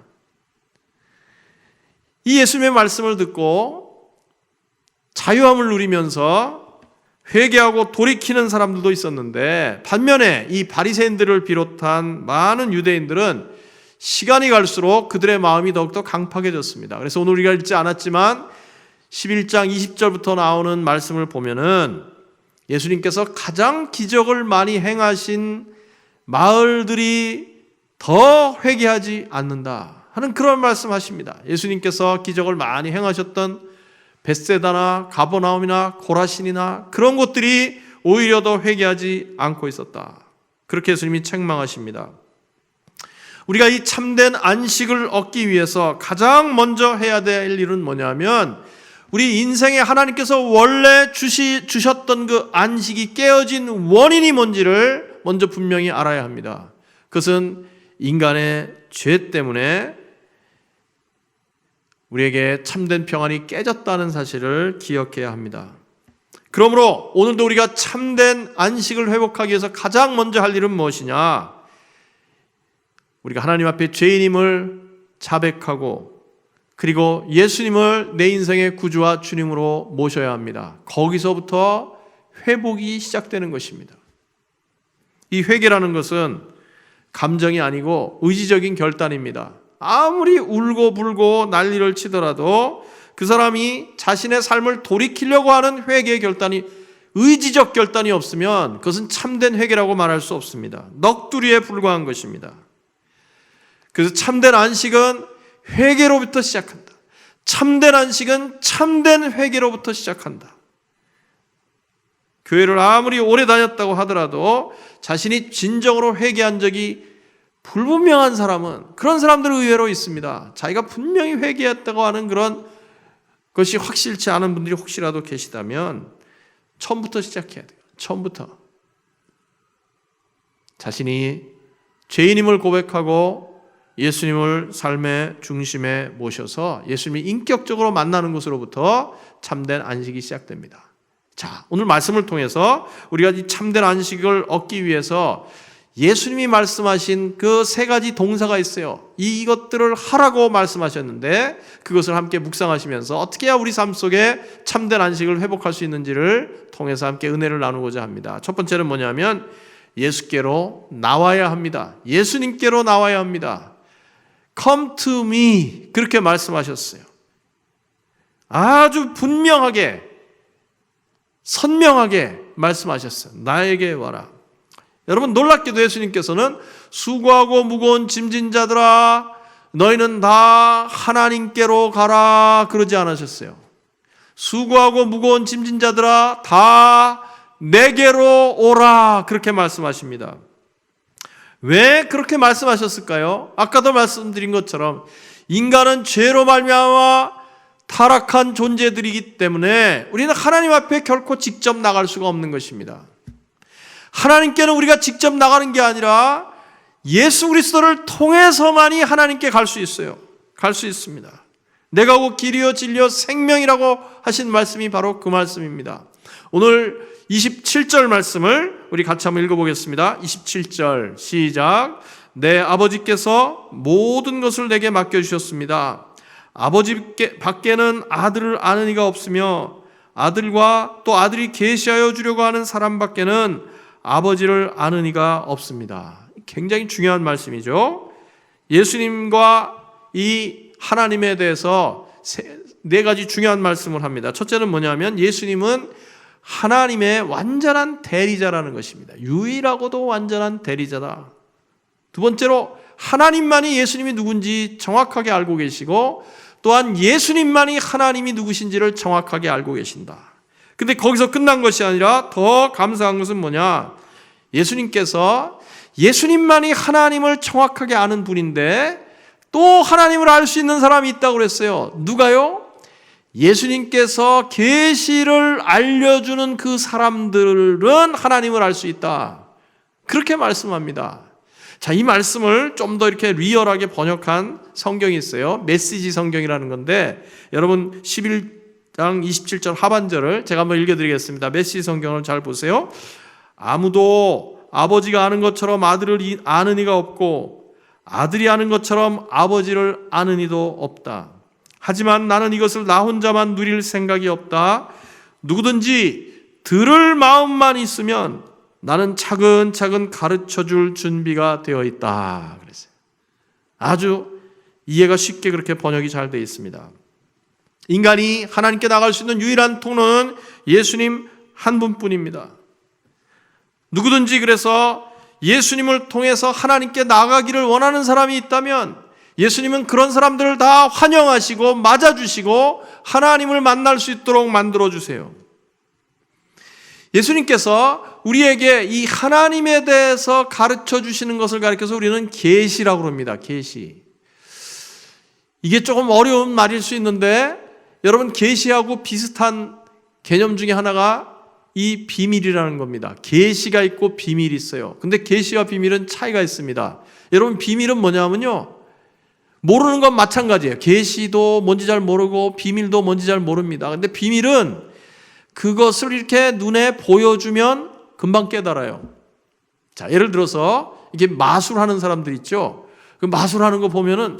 이 예수님의 말씀을 듣고 자유함을 누리면서 회개하고 돌이키는 사람들도 있었는데 반면에 이 바리새인들을 비롯한 많은 유대인들은 시간이 갈수록 그들의 마음이 더욱더 강팍해졌습니다. 그래서 오늘 우리가 읽지 않았지만 11장 20절부터 나오는 말씀을 보면은 예수님께서 가장 기적을 많이 행하신 마을들이 더 회개하지 않는다 하는 그런 말씀하십니다. 예수님께서 기적을 많이 행하셨던 벳세다나 가버나움이나 고라신이나 그런 곳들이 오히려 더 회개하지 않고 있었다. 그렇게 예수님이 책망하십니다. 우리가 이 참된 안식을 얻기 위해서 가장 먼저 해야 될 일은 뭐냐면 우리 인생에 하나님께서 원래 주셨던 그 안식이 깨어진 원인이 뭔지를 먼저 분명히 알아야 합니다. 그것은 인간의 죄 때문에 우리에게 참된 평안이 깨졌다는 사실을 기억해야 합니다. 그러므로 오늘도 우리가 참된 안식을 회복하기 위해서 가장 먼저 할 일은 무엇이냐? 우리가 하나님 앞에 죄인임을 자백하고 그리고 예수님을 내 인생의 구주와 주님으로 모셔야 합니다. 거기서부터 회복이 시작되는 것입니다. 이 회개라는 것은 감정이 아니고 의지적인 결단입니다. 아무리 울고불고 난리를 치더라도 그 사람이 자신의 삶을 돌이키려고 하는 회개의 결단이, 의지적 결단이 없으면 그것은 참된 회개라고 말할 수 없습니다. 넋두리에 불과한 것입니다. 그래서 참된 안식은 회개로부터 시작한다. 참된 안식은 참된 회개로부터 시작한다. 교회를 아무리 오래 다녔다고 하더라도 자신이 진정으로 회개한 적이 불분명한 사람은, 그런 사람들은 의외로 있습니다. 자기가 분명히 회개했다고 하는 그런 것이 확실치 않은 분들이 혹시라도 계시다면 처음부터 시작해야 돼요. 처음부터 자신이 죄인임을 고백하고 예수님을 삶의 중심에 모셔서 예수님이 인격적으로 만나는 것으로부터 참된 안식이 시작됩니다. 자, 오늘 말씀을 통해서 우리가 이 참된 안식을 얻기 위해서 예수님이 말씀하신 그 세 가지 동사가 있어요. 이것들을 하라고 말씀하셨는데 그것을 함께 묵상하시면서 어떻게 해야 우리 삶 속에 참된 안식을 회복할 수 있는지를 통해서 함께 은혜를 나누고자 합니다. 첫 번째는 뭐냐면 예수께로 나와야 합니다. 예수님께로 나와야 합니다. Come to me, 그렇게 말씀하셨어요. 아주 분명하게, 선명하게 말씀하셨어요. 나에게 와라. 여러분, 놀랍게도 예수님께서는 수고하고 무거운 짐진 자들아 너희는 다 하나님께로 가라 그러지 않으셨어요. 수고하고 무거운 짐진 자들아 다 내게로 오라 그렇게 말씀하십니다. 왜 그렇게 말씀하셨을까요? 아까도 말씀드린 것처럼 인간은 죄로 말미암아 타락한 존재들이기 때문에 우리는 하나님 앞에 결코 직접 나갈 수가 없는 것입니다. 하나님께는 우리가 직접 나가는 게 아니라 예수 그리스도를 통해서만이 하나님께 갈 수 있어요. 갈 수 있습니다. 내가 곧 길이요 진리요 생명이라고 하신 말씀이 바로 그 말씀입니다. 오늘 27절 말씀을 우리 같이 한번 읽어보겠습니다. 27절 시작. 내 아버지께서 모든 것을 내게 맡겨주셨습니다. 아버지 밖에는 아들을 아는 이가 없으며 아들과 또 아들이 계시하여 주려고 하는 사람 밖에는 아버지를 아는 이가 없습니다. 굉장히 중요한 말씀이죠. 예수님과 이 하나님에 대해서 네 가지 중요한 말씀을 합니다. 첫째는 뭐냐면 예수님은 하나님의 완전한 대리자라는 것입니다. 유일하고도 완전한 대리자다. 두 번째로 하나님만이 예수님이 누군지 정확하게 알고 계시고 또한 예수님만이 하나님이 누구신지를 정확하게 알고 계신다. 근데 거기서 끝난 것이 아니라 더 감사한 것은 뭐냐? 예수님께서 예수님만이 하나님을 정확하게 아는 분인데 또 하나님을 알 수 있는 사람이 있다고 그랬어요. 누가요? 예수님께서 계시를 알려주는 그 사람들은 하나님을 알 수 있다. 그렇게 말씀합니다. 자, 이 말씀을 좀 더 이렇게 리얼하게 번역한 성경이 있어요. 메시지 성경이라는 건데 여러분 11장 27절 하반절을 제가 한번 읽어드리겠습니다. 메시지 성경을 잘 보세요. 아무도 아버지가 아는 것처럼 아들을 아는 이가 없고 아들이 아는 것처럼 아버지를 아는 이도 없다. 하지만 나는 이것을 나 혼자만 누릴 생각이 없다. 누구든지 들을 마음만 있으면 나는 차근차근 가르쳐줄 준비가 되어 있다. 그랬어요. 아주 이해가 쉽게 그렇게 번역이 잘 되어 있습니다. 인간이 하나님께 나갈 수 있는 유일한 통로는 예수님 한 분뿐입니다. 누구든지 그래서 예수님을 통해서 하나님께 나가기를 원하는 사람이 있다면 예수님은 그런 사람들을 다 환영하시고 맞아주시고 하나님을 만날 수 있도록 만들어주세요. 예수님께서 우리에게 이 하나님에 대해서 가르쳐 주시는 것을 가르쳐서 우리는 계시라고 합니다. 계시. 이게 조금 어려운 말일 수 있는데 여러분 계시하고 비슷한 개념 중에 하나가 이 비밀이라는 겁니다. 계시가 있고 비밀이 있어요. 근데 계시와 비밀은 차이가 있습니다. 여러분 비밀은 뭐냐면요, 모르는 건 마찬가지예요. 계시도 뭔지 잘 모르고 비밀도 뭔지 잘 모릅니다. 근데 비밀은 그것을 이렇게 눈에 보여주면 금방 깨달아요. 자, 예를 들어서 이게 마술하는 사람들 있죠. 그 마술하는 거 보면은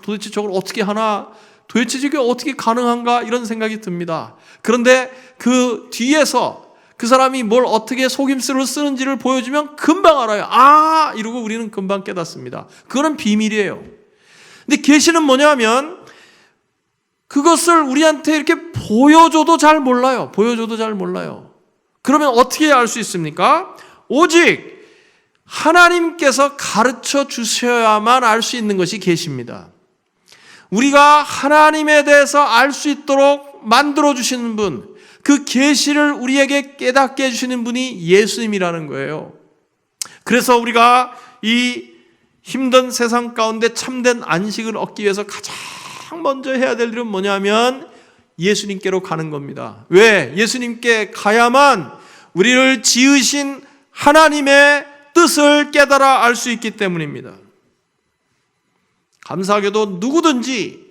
도대체 저걸 어떻게 하나, 도대체 저게 어떻게 가능한가 이런 생각이 듭니다. 그런데 그 뒤에서 그 사람이 뭘 어떻게 속임수를 쓰는지를 보여주면 금방 알아요. 아, 이러고 우리는 금방 깨닫습니다. 그거는 비밀이에요. 근데 계시는 뭐냐면 그것을 우리한테 이렇게 보여줘도 잘 몰라요. 보여줘도 잘 몰라요. 그러면 어떻게 알 수 있습니까? 오직 하나님께서 가르쳐 주셔야만 알 수 있는 것이 계시입니다. 우리가 하나님에 대해서 알 수 있도록 만들어 주시는 분, 그 계시를 우리에게 깨닫게 해주시는 분이 예수님이라는 거예요. 그래서 우리가 이 힘든 세상 가운데 참된 안식을 얻기 위해서 가장 먼저 해야 될 일은 뭐냐면 예수님께로 가는 겁니다. 왜? 예수님께 가야만 우리를 지으신 하나님의 뜻을 깨달아 알 수 있기 때문입니다. 감사하게도 누구든지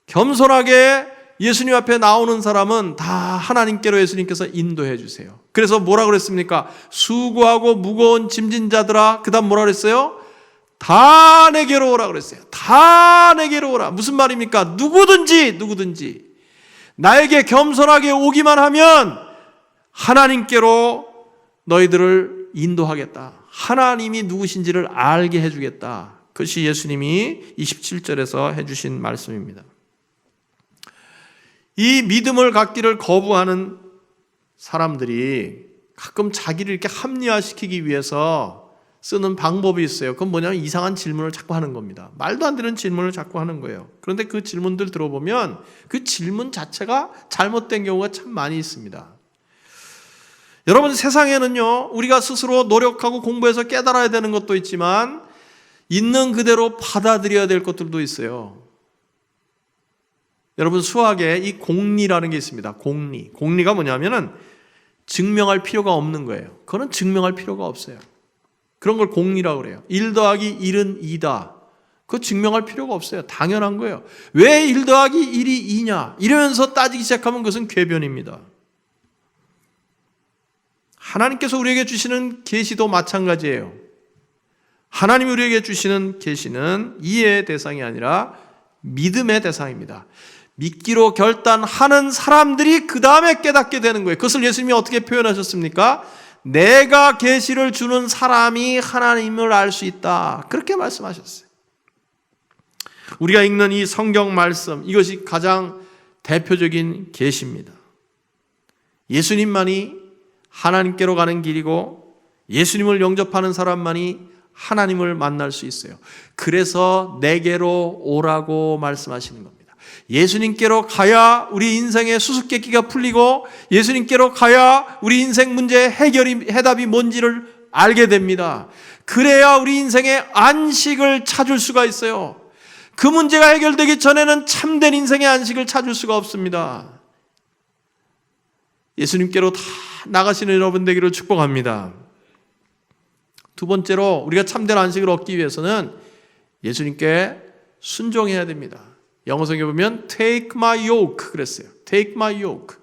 겸손하게 예수님 앞에 나오는 사람은 다 하나님께로 예수님께서 인도해 주세요. 그래서 뭐라 그랬습니까? 수고하고 무거운 짐진 자들아, 그 다음 뭐라 그랬어요? 다 내게로 오라 그랬어요. 다 내게로 오라. 무슨 말입니까? 누구든지 나에게 겸손하게 오기만 하면 하나님께로 너희들을 인도하겠다. 하나님이 누구신지를 알게 해주겠다. 그것이 예수님이 27절에서 해주신 말씀입니다. 이 믿음을 갖기를 거부하는 사람들이 가끔 자기를 이렇게 합리화시키기 위해서 쓰는 방법이 있어요. 그건 뭐냐면 이상한 질문을 자꾸 하는 겁니다. 말도 안 되는 질문을 자꾸 하는 거예요. 그런데 그 질문들 들어보면 그 질문 자체가 잘못된 경우가 참 많이 있습니다. 여러분, 세상에는요, 우리가 스스로 노력하고 공부해서 깨달아야 되는 것도 있지만 있는 그대로 받아들여야 될 것들도 있어요. 여러분, 수학에 이 공리라는 게 있습니다. 공리가 뭐냐면은 증명할 필요가 없는 거예요. 그거는 증명할 필요가 없어요. 그런 걸 공리라고 그래요. 1 더하기 1은 2다. 그거 증명할 필요가 없어요. 당연한 거예요. 왜 1 더하기 1이 2냐? 이러면서 따지기 시작하면 그것은 궤변입니다. 하나님께서 우리에게 주시는 계시도 마찬가지예요. 하나님이 우리에게 주시는 계시는 이해의 대상이 아니라 믿음의 대상입니다. 믿기로 결단하는 사람들이 그 다음에 깨닫게 되는 거예요. 그것을 예수님이 어떻게 표현하셨습니까? 내가 계시를 주는 사람이 하나님을 알 수 있다. 그렇게 말씀하셨어요. 우리가 읽는 이 성경 말씀, 이것이 가장 대표적인 계시입니다. 예수님만이 하나님께로 가는 길이고 예수님을 영접하는 사람만이 하나님을 만날 수 있어요. 그래서 내게로 오라고 말씀하시는 겁니다. 예수님께로 가야 우리 인생의 수수께끼가 풀리고 예수님께로 가야 우리 인생 문제의 해답이 뭔지를 알게 됩니다. 그래야 우리 인생의 안식을 찾을 수가 있어요. 그 문제가 해결되기 전에는 참된 인생의 안식을 찾을 수가 없습니다. 예수님께로 다 나가시는 여러분 되기를 축복합니다. 두 번째로 우리가 참된 안식을 얻기 위해서는 예수님께 순종해야 됩니다. 영어성에 보면 take my yoke 그랬어요. take my yoke.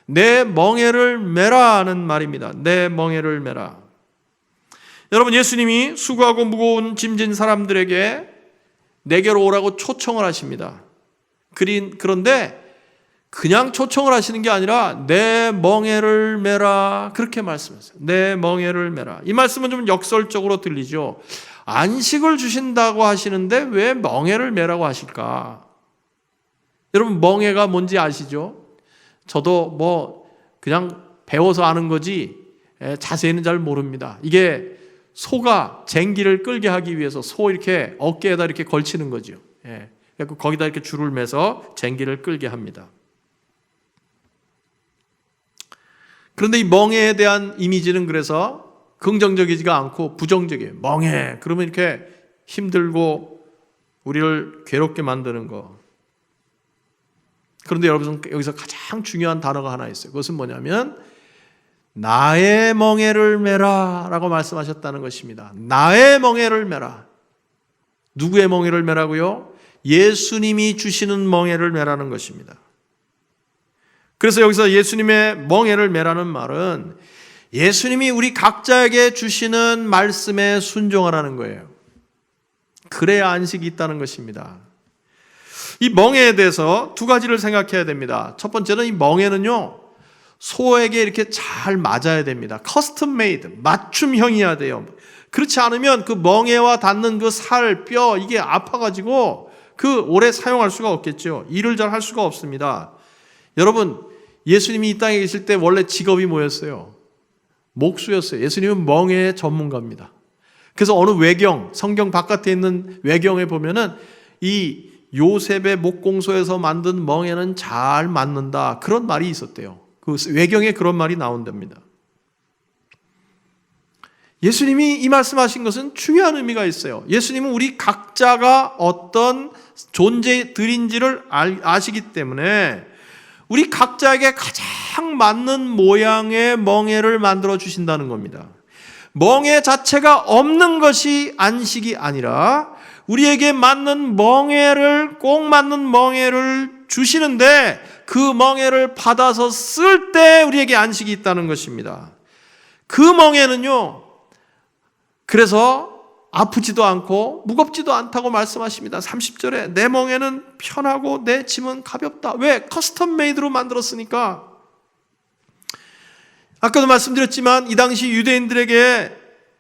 내 멍에를 메라 하는 말입니다. 내 멍에를 메라. 여러분, 예수님이 수고하고 무거운 짐진 사람들에게 내게로 오라고 초청을 하십니다. 그런데 그냥 초청을 하시는 게 아니라 내 멍에를 메라 그렇게 말씀하세요. 내 멍에를 메라. 이 말씀은 좀 역설적으로 들리죠. 안식을 주신다고 하시는데 왜 멍에를 메라고 하실까? 여러분, 멍에가 뭔지 아시죠? 저도 그냥 배워서 아는 거지 자세히는 잘 모릅니다. 이게 소가 쟁기를 끌게 하기 위해서 소 이렇게 어깨에다 이렇게 걸치는 거죠. 거기다 이렇게 줄을 매서 쟁기를 끌게 합니다. 그런데 이 멍에에 대한 이미지는 그래서 긍정적이지가 않고 부정적이에요. 멍에 그러면 이렇게 힘들고 우리를 괴롭게 만드는 거. 그런데 여러분 여기서 가장 중요한 단어가 하나 있어요. 그것은 뭐냐면 나의 멍에를 메라 라고 말씀하셨다는 것입니다. 나의 멍에를 메라. 누구의 멍에를 메라고요? 예수님이 주시는 멍에를 메라는 것입니다. 그래서 여기서 예수님의 멍에를 메라는 말은 예수님이 우리 각자에게 주시는 말씀에 순종하라는 거예요. 그래야 안식이 있다는 것입니다. 이 멍에에 대해서 두 가지를 생각해야 됩니다. 첫 번째는 이 멍에는요, 소에게 이렇게 잘 맞아야 됩니다. 커스텀 메이드, 맞춤형이어야 돼요. 그렇지 않으면 그 멍에와 닿는 그 살, 뼈, 이게 아파가지고 그 오래 사용할 수가 없겠죠. 일을 잘 할 수가 없습니다. 여러분, 예수님이 이 땅에 계실 때 원래 직업이 뭐였어요? 목수였어요. 예수님은 멍에의 전문가입니다. 그래서 어느 외경, 성경 바깥에 있는 외경에 보면은 이 요셉의 목공소에서 만든 멍에는 잘 맞는다, 그런 말이 있었대요. 그 외경에 그런 말이 나온답니다. 예수님이 이 말씀하신 것은 중요한 의미가 있어요. 예수님은 우리 각자가 어떤 존재들인지를 아시기 때문에 우리 각자에게 가장 맞는 모양의 멍에를 만들어 주신다는 겁니다. 멍에 자체가 없는 것이 안식이 아니라 우리에게 맞는 멍에를, 꼭 맞는 멍에를 주시는데 그 멍에를 받아서 쓸 때 우리에게 안식이 있다는 것입니다. 그 멍에는요, 그래서 아프지도 않고 무겁지도 않다고 말씀하십니다. 30절에 내 멍에는 편하고 내 짐은 가볍다. 왜? 커스텀 메이드로 만들었으니까. 아까도 말씀드렸지만 이 당시 유대인들에게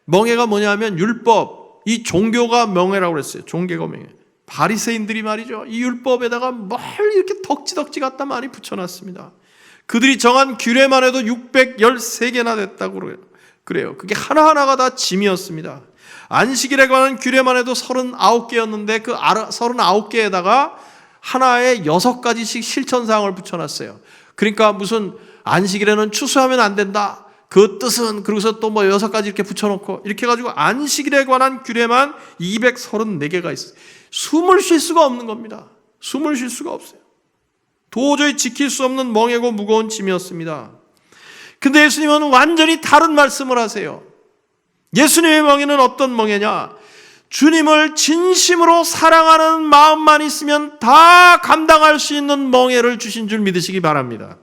멍에가 뭐냐면 율법, 이 종교가 멍에라고 그랬어요. 종교가 멍에. 바리새인들이 말이죠, 이 율법에다가 뭘 이렇게 덕지덕지 갖다 많이 붙여놨습니다. 그들이 정한 규례만 해도 613개나 됐다고 그래요. 그게 하나하나가 다 짐이었습니다. 안식일에 관한 규례만 해도 39개였는데 그 39개에다가 하나에 6가지씩 실천사항을 붙여놨어요. 그러니까 무슨 안식일에는 추수하면 안 된다, 그 뜻은, 그러고서 또 뭐 6가지 이렇게 붙여놓고 이렇게 해가지고 안식일에 관한 규례만 234개가 있어요. 숨을 쉴 수가 없는 겁니다. 숨을 쉴 수가 없어요. 도저히 지킬 수 없는 멍에고 무거운 짐이었습니다. 근데 예수님은 완전히 다른 말씀을 하세요. 예수님의 멍에는 어떤 멍에냐? 주님을 진심으로 사랑하는 마음만 있으면 다 감당할 수 있는 멍에를 주신 줄 믿으시기 바랍니다.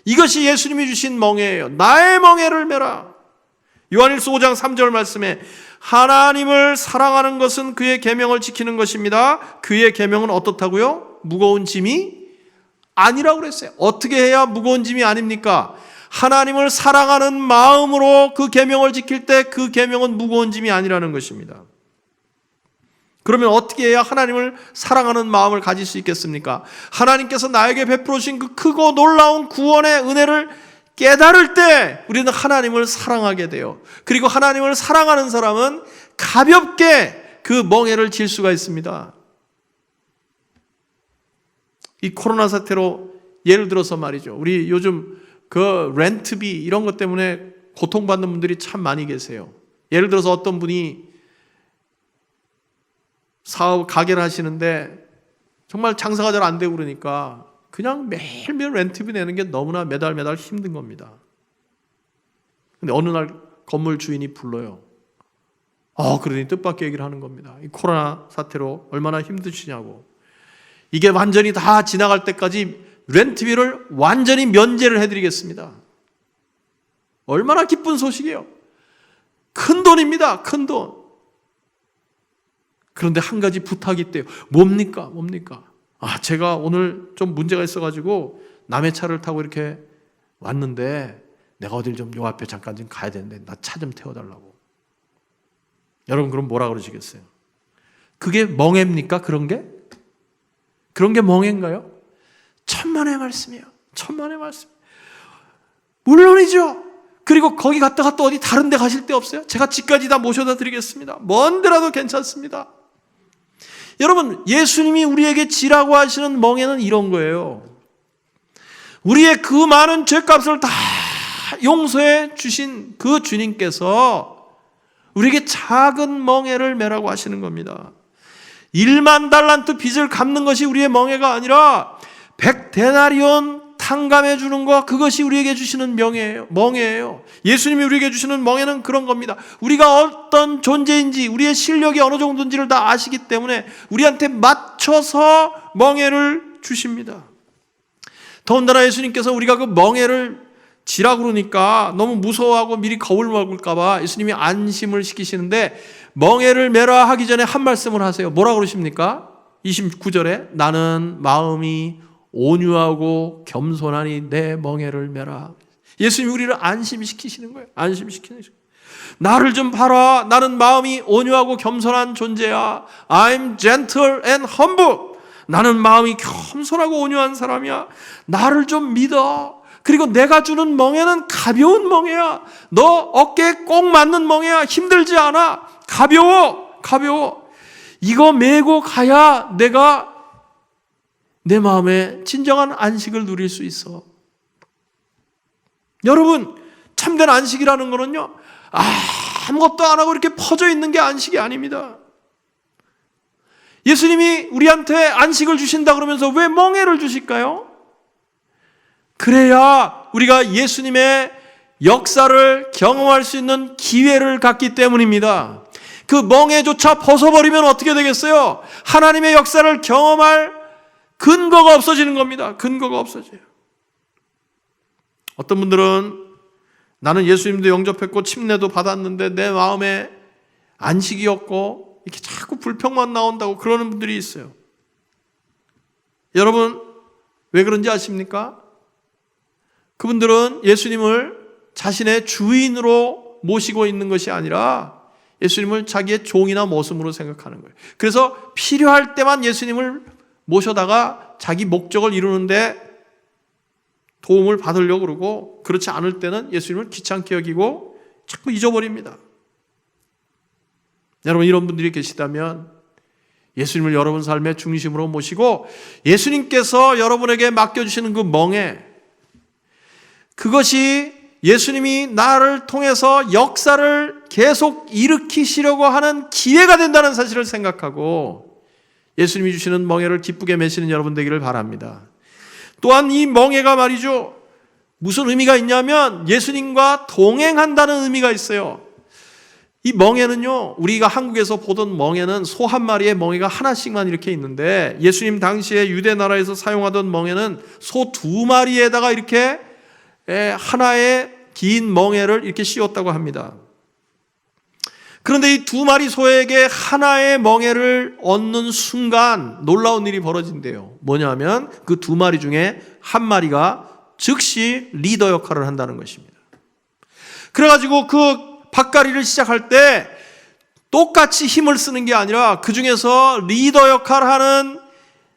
이것이 예수님이 주신 멍에예요. 나의 멍에를 메라. 요한일서 5장 3절 말씀에 하나님을 사랑하는 것은 그의 계명을 지키는 것입니다. 그의 계명은 어떻다고요? 무거운 짐이 아니라고 그랬어요. 어떻게 해야 무거운 짐이 아닙니까? 하나님을 사랑하는 마음으로 그 계명을 지킬 때 그 계명은 무거운 짐이 아니라는 것입니다. 그러면 어떻게 해야 하나님을 사랑하는 마음을 가질 수 있겠습니까? 하나님께서 나에게 베풀어 주신 그 크고 놀라운 구원의 은혜를 깨달을 때 우리는 하나님을 사랑하게 돼요. 그리고 하나님을 사랑하는 사람은 가볍게 그 멍에를 질 수가 있습니다. 이 코로나 사태로 예를 들어서 말이죠, 우리 요즘 그 렌트비 이런 것 때문에 고통받는 분들이 참 많이 계세요. 예를 들어서 어떤 분이 사업 가게를 하시는데 정말 장사가 잘 안 되고 그러니까 그냥 매일매일 렌트비 내는 게 너무나 매달 힘든 겁니다. 근데 어느 날 건물 주인이 불러요. 그러니 뜻밖의 얘기를 하는 겁니다. 이 코로나 사태로 얼마나 힘드시냐고. 이게 완전히 다 지나갈 때까지 렌트비를 완전히 면제를 해드리겠습니다. 얼마나 기쁜 소식이에요. 큰 돈입니다. 큰 돈. 그런데 한 가지 부탁이 있대요. 뭡니까? 제가 오늘 좀 문제가 있어가지고 남의 차를 타고 이렇게 왔는데 내가 어딜 좀 요 앞에 잠깐 좀 가야 되는데 나 차 좀 태워달라고. 여러분 그럼 뭐라 그러시겠어요? 그게 멍해입니까? 그런 게 멍해인가요? 천만의 말씀이에요. 천만의 말씀. 물론이죠. 그리고 거기 갔다가 또 어디 다른 데 가실 데 없어요? 제가 집까지 다 모셔다 드리겠습니다. 먼 데라도 괜찮습니다. 여러분, 예수님이 우리에게 지라고 하시는 멍에는 이런 거예요. 우리의 그 많은 죄값을 다 용서해 주신 그 주님께서 우리에게 작은 멍에를 메라고 하시는 겁니다. 1만 달란트 빚을 갚는 것이 우리의 멍에가 아니라 100데나리온 탕감해 주는 것, 그것이 우리에게 주시는 멍에예요. 예수님이 우리에게 주시는 멍에는 그런 겁니다. 우리가 어떤 존재인지, 우리의 실력이 어느 정도인지를 다 아시기 때문에 우리한테 맞춰서 멍에를 주십니다. 더군다나 예수님께서 우리가 그 멍에를 지라 그러니까 너무 무서워하고 미리 겁을 먹을까 봐 예수님이 안심을 시키시는데, 멍에를 메라 하기 전에 한 말씀을 하세요. 뭐라 그러십니까? 29절에 나는 마음이 온유하고 겸손하니 내 멍에를 메라. 예수님이 우리를 안심시키시는 거예요. 안심시키는 거예요. 나를 좀 봐라. 나는 마음이 온유하고 겸손한 존재야. I'm gentle and humble. 나는 마음이 겸손하고 온유한 사람이야. 나를 좀 믿어. 그리고 내가 주는 멍에는 가벼운 멍에야. 너 어깨에 꼭 맞는 멍에야. 힘들지 않아. 가벼워. 이거 메고 가야 내가 내 마음에 진정한 안식을 누릴 수 있어. 여러분, 참된 안식이라는 거는요, 아무것도 안 하고 이렇게 퍼져 있는 게 안식이 아닙니다. 예수님이 우리한테 안식을 주신다 그러면서 왜 멍에를 주실까요? 그래야 우리가 예수님의 역사를 경험할 수 있는 기회를 갖기 때문입니다. 그 멍에조차 벗어버리면 어떻게 되겠어요? 하나님의 역사를 경험할 근거가 없어지는 겁니다. 근거가 없어져요. 어떤 분들은 나는 예수님도 영접했고 침례도 받았는데 내 마음에 안식이 없고 이렇게 자꾸 불평만 나온다고 그러는 분들이 있어요. 여러분, 왜 그런지 아십니까? 그분들은 예수님을 자신의 주인으로 모시고 있는 것이 아니라 예수님을 자기의 종이나 모습으로 생각하는 거예요. 그래서 필요할 때만 예수님을 모셔다가 자기 목적을 이루는데 도움을 받으려고 그러고, 그렇지 않을 때는 예수님을 귀찮게 여기고 자꾸 잊어버립니다. 여러분, 이런 분들이 계시다면 예수님을 여러분 삶의 중심으로 모시고 예수님께서 여러분에게 맡겨주시는 그 멍에, 그것이 예수님이 나를 통해서 역사를 계속 일으키시려고 하는 기회가 된다는 사실을 생각하고 예수님이 주시는 멍에를 기쁘게 메시는 여러분 되기를 바랍니다. 또한 이 멍에가 말이죠, 무슨 의미가 있냐면 예수님과 동행한다는 의미가 있어요. 이 멍에는요, 우리가 한국에서 보던 멍에는 소 한 마리의 멍에가 하나씩만 이렇게 있는데, 예수님 당시에 유대 나라에서 사용하던 멍에는 소 2마리에다가 이렇게 하나의 긴 멍에를 이렇게 씌웠다고 합니다. 그런데 이 2마리 소에게 하나의 멍에를 얻는 순간 놀라운 일이 벌어진대요. 뭐냐면 그 2마리 중에 한 마리가 즉시 리더 역할을 한다는 것입니다. 그래가지고 그 밭갈이를 시작할 때 똑같이 힘을 쓰는 게 아니라 그 중에서 리더 역할을 하는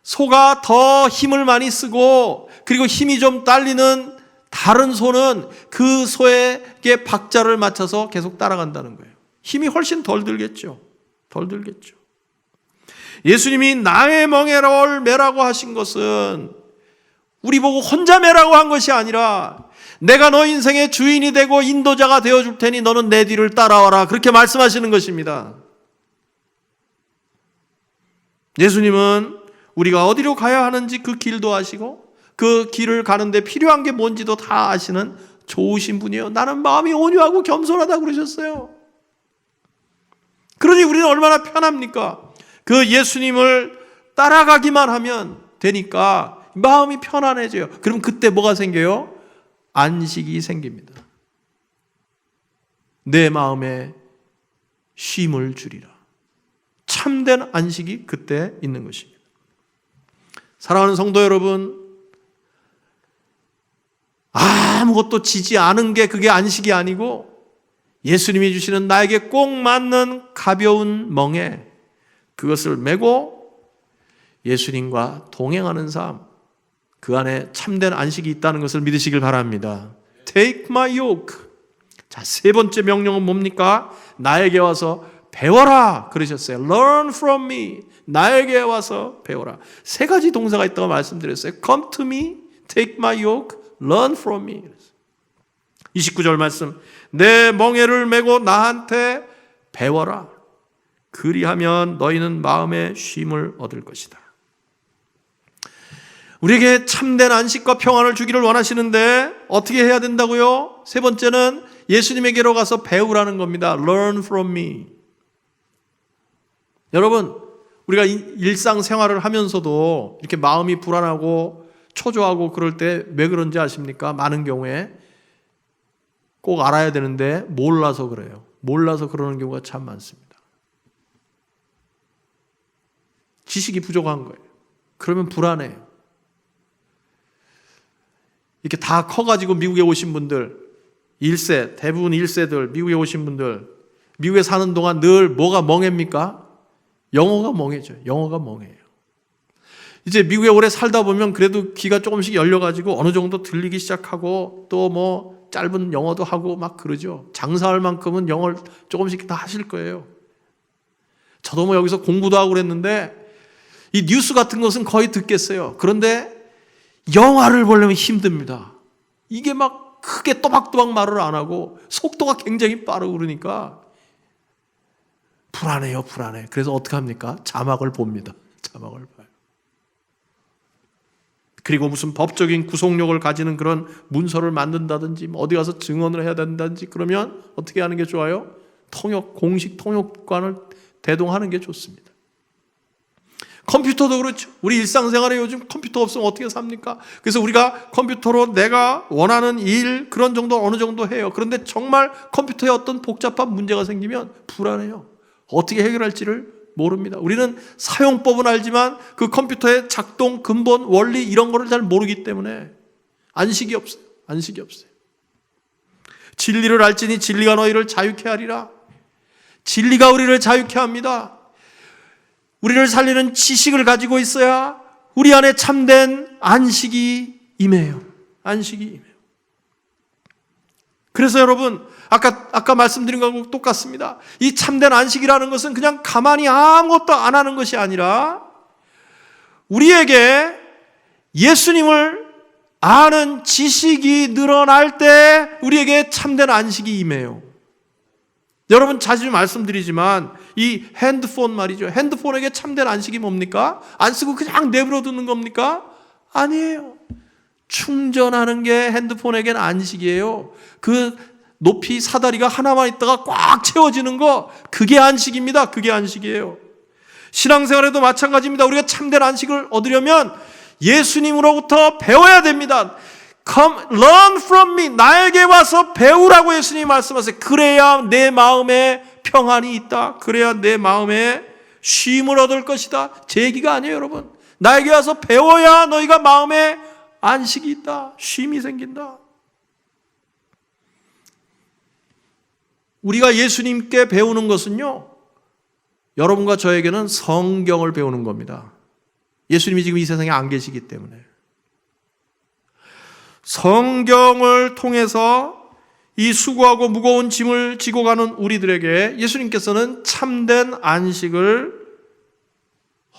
소가 더 힘을 많이 쓰고, 그리고 힘이 좀 딸리는 다른 소는 그 소에게 박자를 맞춰서 계속 따라간다는 거예요. 힘이 훨씬 덜 들겠죠. 예수님이 나의 멍에를 메라고 하신 것은 우리 보고 혼자 메라고 한 것이 아니라 내가 너 인생의 주인이 되고 인도자가 되어줄 테니 너는 내 뒤를 따라와라, 그렇게 말씀하시는 것입니다. 예수님은 우리가 어디로 가야 하는지 그 길도 아시고 그 길을 가는데 필요한 게 뭔지도 다 아시는 좋으신 분이에요. 나는 마음이 온유하고 겸손하다고 그러셨어요. 그러니 우리는 얼마나 편합니까? 그 예수님을 따라가기만 하면 되니까 마음이 편안해져요. 그럼 그때 뭐가 생겨요? 안식이 생깁니다. 내 마음에 쉼을 주리라. 참된 안식이 그때 있는 것입니다. 사랑하는 성도 여러분, 아무것도 지지 않은 게 그게 안식이 아니고 예수님이 주시는 나에게 꼭 맞는 가벼운 멍에 그것을 메고 예수님과 동행하는 삶, 그 안에 참된 안식이 있다는 것을 믿으시길 바랍니다. Take my yoke. 자, 세 번째 명령은 뭡니까? 나에게 와서 배워라 그러셨어요. Learn from me. 나에게 와서 배워라. 세 가지 동사가 있다고 말씀드렸어요. Come to me, take my yoke, learn from me. 29절 말씀, 내 멍에를 메고 나한테 배워라. 그리하면 너희는 마음의 쉼을 얻을 것이다. 우리에게 참된 안식과 평안을 주기를 원하시는데 어떻게 해야 된다고요? 세 번째는 예수님에게로 가서 배우라는 겁니다. Learn from me. 여러분, 우리가 일상생활을 하면서도 이렇게 마음이 불안하고 초조하고 그럴 때 왜 그런지 아십니까? 많은 경우에 꼭 알아야 되는데 몰라서 그래요. 몰라서 그러는 경우가 참 많습니다. 지식이 부족한 거예요. 그러면 불안해요. 이렇게 다 커가지고 미국에 오신 분들, 1세, 대부분 1세들, 미국에 오신 분들, 미국에 사는 동안 늘 뭐가 멍해입니까? 영어가 멍해져. 영어가 멍해요. 이제 미국에 오래 살다 보면 그래도 귀가 조금씩 열려가지고 어느 정도 들리기 시작하고 또 뭐 짧은 영어도 하고 막 그러죠. 장사할 만큼은 영어를 조금씩 다 하실 거예요. 저도 뭐 여기서 공부도 하고 그랬는데 이 뉴스 같은 것은 거의 듣겠어요. 그런데 영화를 보려면 힘듭니다. 이게 막 크게 또박또박 말을 안 하고 속도가 굉장히 빠르고 그러니까 불안해요, 불안해. 그래서 어떻게 합니까? 자막을 봅니다. 자막을 봐요. 그리고 무슨 법적인 구속력을 가지는 그런 문서를 만든다든지 어디 가서 증언을 해야 된다든지 그러면 어떻게 하는 게 좋아요? 공식 통역관을 대동하는 게 좋습니다. 컴퓨터도 그렇죠. 우리 일상생활에 요즘 컴퓨터 없으면 어떻게 삽니까? 그래서 우리가 컴퓨터로 내가 원하는 일 그런 정도 어느 정도 해요. 그런데 정말 컴퓨터에 어떤 복잡한 문제가 생기면 불안해요. 어떻게 해결할지를 모릅니다. 우리는 사용법은 알지만 그 컴퓨터의 작동, 근본, 원리 이런 거를 잘 모르기 때문에 안식이 없어요. 안식이 없어요. 진리를 알지니 진리가 너희를 자유케 하리라. 진리가 우리를 자유케 합니다. 우리를 살리는 지식을 가지고 있어야 우리 안에 참된 안식이 임해요. 안식이 임해요. 그래서 여러분, 아까 말씀드린 거하고 똑같습니다. 이 참된 안식이라는 것은 그냥 가만히 아무것도 안 하는 것이 아니라 우리에게 예수님을 아는 지식이 늘어날 때 우리에게 참된 안식이 임해요. 여러분 자주 말씀드리지만 이 핸드폰 말이죠. 핸드폰에게 참된 안식이 뭡니까? 안 쓰고 그냥 내버려 두는 겁니까? 아니에요. 충전하는 게 핸드폰에게는 안식이에요. 그 높이 사다리가 하나만 있다가 꽉 채워지는 거 그게 안식입니다. 그게 안식이에요. 신앙생활에도 마찬가지입니다. 우리가 참된 안식을 얻으려면 예수님으로부터 배워야 됩니다. Come, learn from me. 나에게 와서 배우라고 예수님이 말씀하세요. 그래야 내 마음에 평안이 있다. 그래야 내 마음에 쉼을 얻을 것이다. 제 얘기가 아니에요, 여러분. 나에게 와서 배워야 너희가 마음에 안식이 있다. 쉼이 생긴다. 우리가 예수님께 배우는 것은요, 여러분과 저에게는 성경을 배우는 겁니다. 예수님이 지금 이 세상에 안 계시기 때문에. 성경을 통해서 이 수고하고 무거운 짐을 지고 가는 우리들에게 예수님께서는 참된 안식을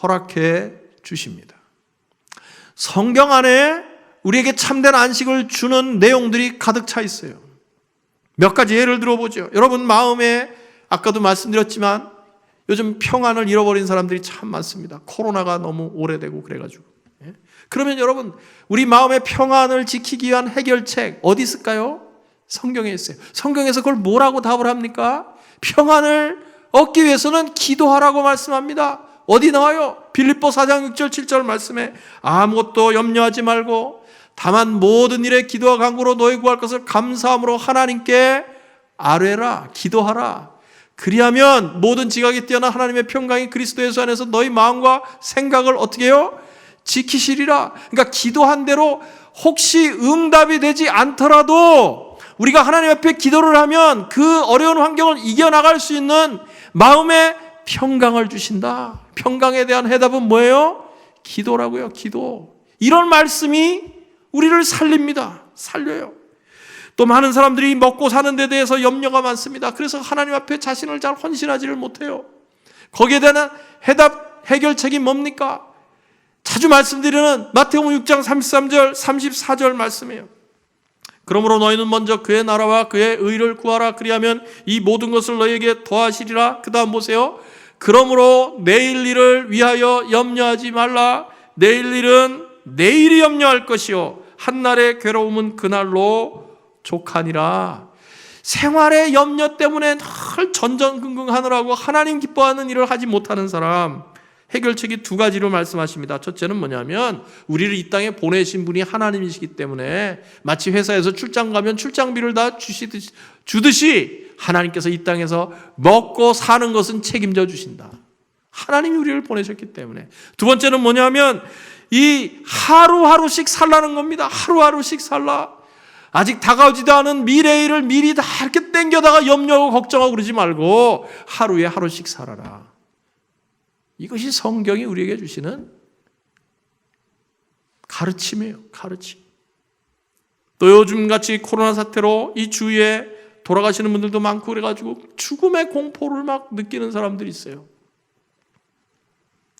허락해 주십니다. 성경 안에 우리에게 참된 안식을 주는 내용들이 가득 차 있어요. 몇 가지 예를 들어보죠. 여러분 마음에 아까도 말씀드렸지만 요즘 평안을 잃어버린 사람들이 참 많습니다. 코로나가 너무 오래되고 그래가지고. 그러면 여러분 우리 마음의 평안을 지키기 위한 해결책 어디 있을까요? 성경에 있어요. 성경에서 그걸 뭐라고 답을 합니까? 평안을 얻기 위해서는 기도하라고 말씀합니다. 어디 나와요? 빌립보 4장 6절 7절 말씀에 아무것도 염려하지 말고 다만 모든 일에 기도와 간구로 너희 구할 것을 감사함으로 하나님께 아뢰라. 기도하라. 그리하면 모든 지각이 뛰어난 하나님의 평강이 그리스도 예수 안에서 너희 마음과 생각을 어떻게 해요? 지키시리라. 그러니까 기도한 대로 혹시 응답이 되지 않더라도 우리가 하나님 앞에 기도를 하면 그 어려운 환경을 이겨나갈 수 있는 마음의 평강을 주신다. 평강에 대한 해답은 뭐예요? 기도라고요. 기도. 이런 말씀이 우리를 살립니다. 살려요. 또 많은 사람들이 먹고 사는 데 대해서 염려가 많습니다. 그래서 하나님 앞에 자신을 잘 헌신하지를 못해요. 거기에 대한 해결책이 뭡니까? 자주 말씀드리는 마태복음 6장 33절 34절 말씀이에요. 그러므로 너희는 먼저 그의 나라와 그의 의를 구하라. 그리하면 이 모든 것을 너희에게 더하시리라. 그 다음 보세요. 그러므로 내일 일을 위하여 염려하지 말라. 내일 일은 내일이 염려할 것이요 한날의 괴로움은 그날로 족하니라. 생활의 염려 때문에 늘 전전긍긍하느라고 하나님 기뻐하는 일을 하지 못하는 사람, 해결책이 두 가지로 말씀하십니다. 첫째는 뭐냐면 우리를 이 땅에 보내신 분이 하나님이시기 때문에 마치 회사에서 출장 가면 출장비를 다 주듯이 하나님께서 이 땅에서 먹고 사는 것은 책임져 주신다. 하나님이 우리를 보내셨기 때문에. 두 번째는 뭐냐면 이 하루하루씩 살라는 겁니다. 하루하루씩 살라. 아직 다가오지도 않은 미래의 일을 미리 다 이렇게 땡겨다가 염려하고 걱정하고 그러지 말고 하루에 하루씩 살아라. 이것이 성경이 우리에게 주시는 가르침이에요. 가르침. 또 요즘같이 코로나 사태로 이 주위에 돌아가시는 분들도 많고 그래가지고 죽음의 공포를 막 느끼는 사람들이 있어요.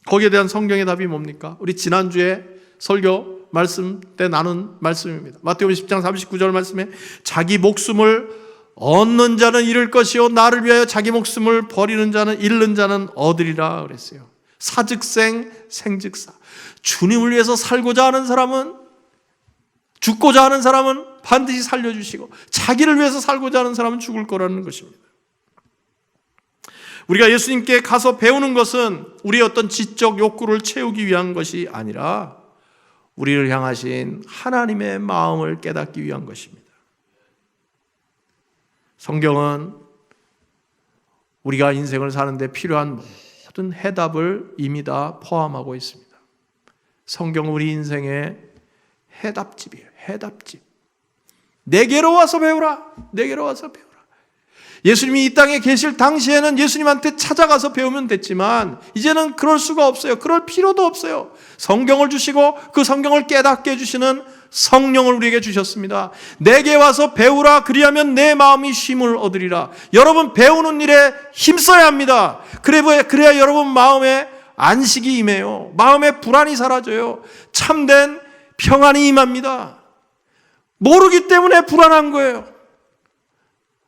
거기에 대한 성경의 답이 뭡니까? 우리 지난주에 설교 말씀 때 나눈 말씀입니다. 마태복음 10장 39절 말씀에 자기 목숨을 얻는 자는 잃을 것이요 나를 위하여 자기 목숨을 버리는 자는 잃는 자는 얻으리라 그랬어요. 사즉생 생즉사. 주님을 위해서 살고자 하는 사람은, 죽고자 하는 사람은 반드시 살려주시고 자기를 위해서 살고자 하는 사람은 죽을 거라는 것입니다. 우리가 예수님께 가서 배우는 것은 우리의 어떤 지적 욕구를 채우기 위한 것이 아니라 우리를 향하신 하나님의 마음을 깨닫기 위한 것입니다. 성경은 우리가 인생을 사는데 필요한 모든 해답을 이미 다 포함하고 있습니다. 성경은 우리 인생의 해답집이에요. 해답집. 내게로 와서 배우라. 내게로 와서 배우라. 예수님이 이 땅에 계실 당시에는 예수님한테 찾아가서 배우면 됐지만 이제는 그럴 수가 없어요. 그럴 필요도 없어요. 성경을 주시고 그 성경을 깨닫게 해주시는 성령을 우리에게 주셨습니다. 내게 와서 배우라. 그리하면 내 마음이 쉼을 얻으리라. 여러분 배우는 일에 힘써야 합니다. 그래야 여러분 마음에 안식이 임해요. 마음에 불안이 사라져요. 참된 평안이 임합니다. 모르기 때문에 불안한 거예요.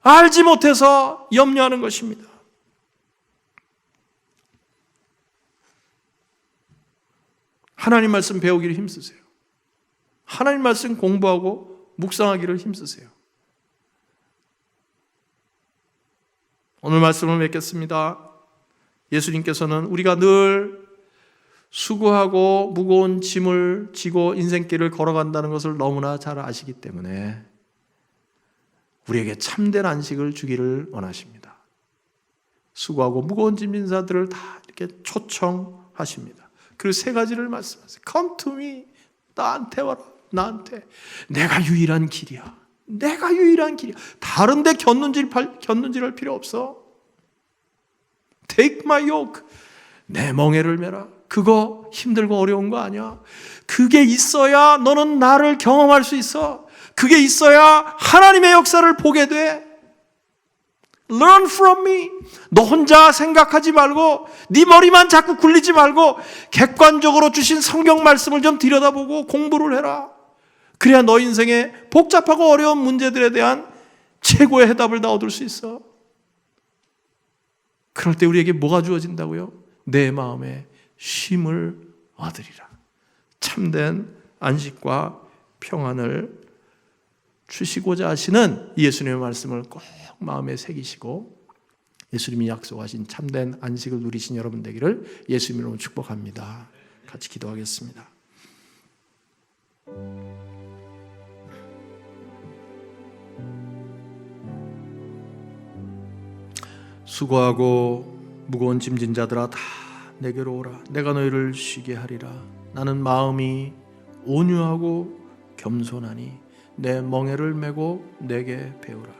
알지 못해서 염려하는 것입니다. 하나님 말씀 배우기를 힘쓰세요. 하나님 말씀 공부하고 묵상하기를 힘쓰세요. 오늘 말씀을 맺겠습니다. 예수님께서는 우리가 늘 수고하고 무거운 짐을 지고 인생길을 걸어간다는 것을 너무나 잘 아시기 때문에 우리에게 참된 안식을 주기를 원하십니다. 수고하고 무거운 짐진 자들을 다 이렇게 초청하십니다. 그리고 세 가지를 말씀하세요. Come to me. 나한테 와라. 나한테. 내가 유일한 길이야. 내가 유일한 길이야. 다른 데 견눈질할 필요 없어. Take my yoke. 내 멍에를 메라. 그거 힘들고 어려운 거 아니야. 그게 있어야 너는 나를 경험할 수 있어. 그게 있어야 하나님의 역사를 보게 돼. Learn from me. 너 혼자 생각하지 말고 네 머리만 자꾸 굴리지 말고 객관적으로 주신 성경 말씀을 좀 들여다보고 공부를 해라. 그래야 너 인생의 복잡하고 어려운 문제들에 대한 최고의 해답을 다 얻을 수 있어. 그럴 때 우리에게 뭐가 주어진다고요? 내 마음에 쉼을 얻으리라. 참된 안식과 평안을 주시고자 하시는 예수님의 말씀을 꼭 마음에 새기시고 예수님이 약속하신 참된 안식을 누리신 여러분 되기를 예수님 이름으로 축복합니다. 같이 기도하겠습니다. 수고하고 무거운 짐진 자들아 다 내게로 오라. 내가 너희를 쉬게 하리라. 나는 마음이 온유하고 겸손하니 내 멍에를 메고 내게 배우라.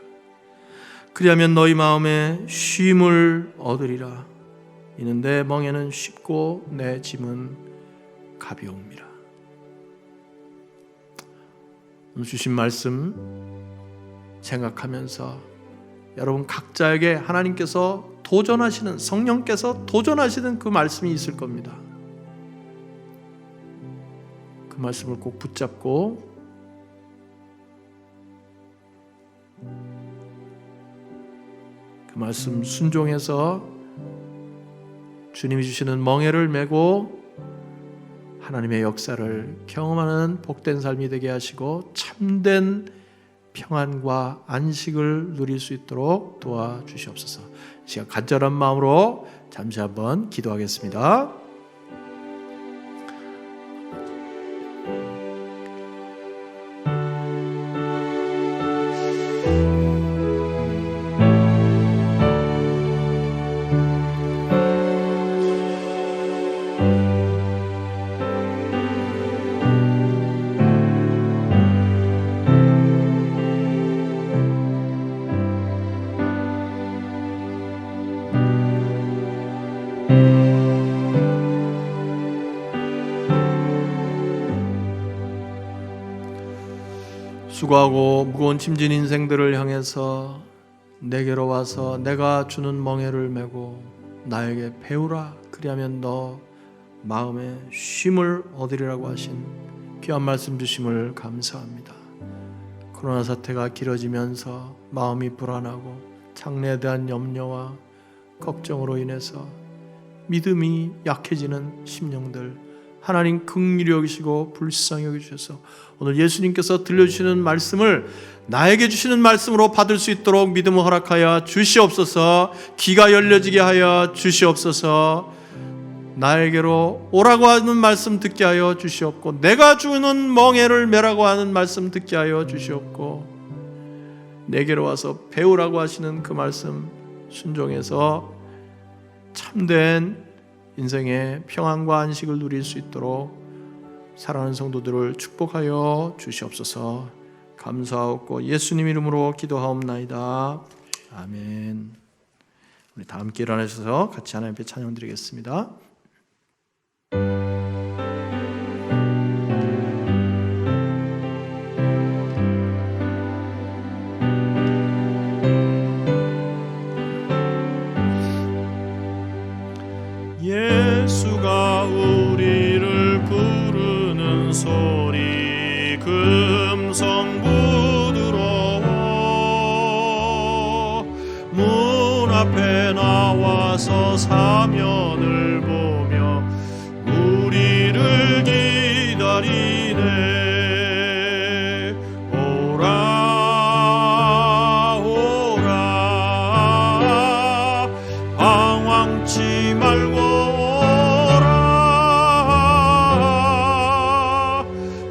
그리하면 너희 마음에 쉼을 얻으리라. 이는 내 멍에는 쉽고 내 짐은 가벼움이라. 오늘 주신 말씀 생각하면서 여러분 각자에게 하나님께서 도전하시는, 성령께서 도전하시는 그 말씀이 있을 겁니다. 그 말씀을 꼭 붙잡고 그 말씀 순종해서 주님이 주시는 멍에를 메고 하나님의 역사를 경험하는 복된 삶이 되게 하시고 참된 평안과 안식을 누릴 수 있도록 도와주시옵소서. 이 시간 간절한 마음으로 잠시 한번 기도하겠습니다. 수고하고 무거운 짐진 인생들을 향해서 내게로 와서 내가 주는 멍에를 메고 나에게 배우라, 그리하면 너 마음에 쉼을 얻으리라고 하신 귀한 말씀 주심을 감사합니다. 코로나 사태가 길어지면서 마음이 불안하고 장래에 대한 염려와 걱정으로 인해서 믿음이 약해지는 심령들 하나님 긍휼히 여기시고 불쌍히 여기셔서 오늘 예수님께서 들려주시는 말씀을 나에게 주시는 말씀으로 받을 수 있도록 믿음을 허락하여 주시옵소서. 귀가 열려지게 하여 주시옵소서. 나에게로 오라고 하는 말씀 듣게 하여 주시옵고 내가 주는 멍에를 메라고 하는 말씀 듣게 하여 주시옵고 내게로 와서 배우라고 하시는 그 말씀 순종해서 참된 인생의 평안과 안식을 누릴 수 있도록 사랑하는 성도들을 축복하여 주시옵소서. 감사하고 예수님 이름으로 기도하옵나이다. 아멘. 우리 다 함께 일어나셔서 같이 하나님 앞에 찬양 드리겠습니다. 예수가 우리를 부르는 소리 금성 부드러워 문 앞에 나와서 사면을 보며 우리를 기다리네. 오라 오라 방황치 말고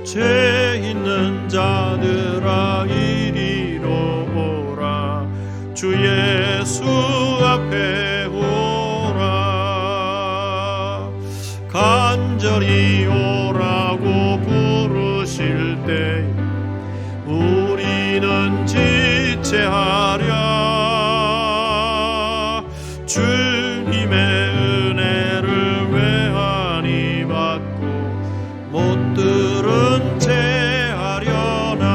죄 있는 자들아 이리로 오라. 주 예수 앞에 오라. 간절히 오라고 부르실 때 우리는 지체하랴. 주님의 은혜를 외하니 받고 못 들은 채 하려나.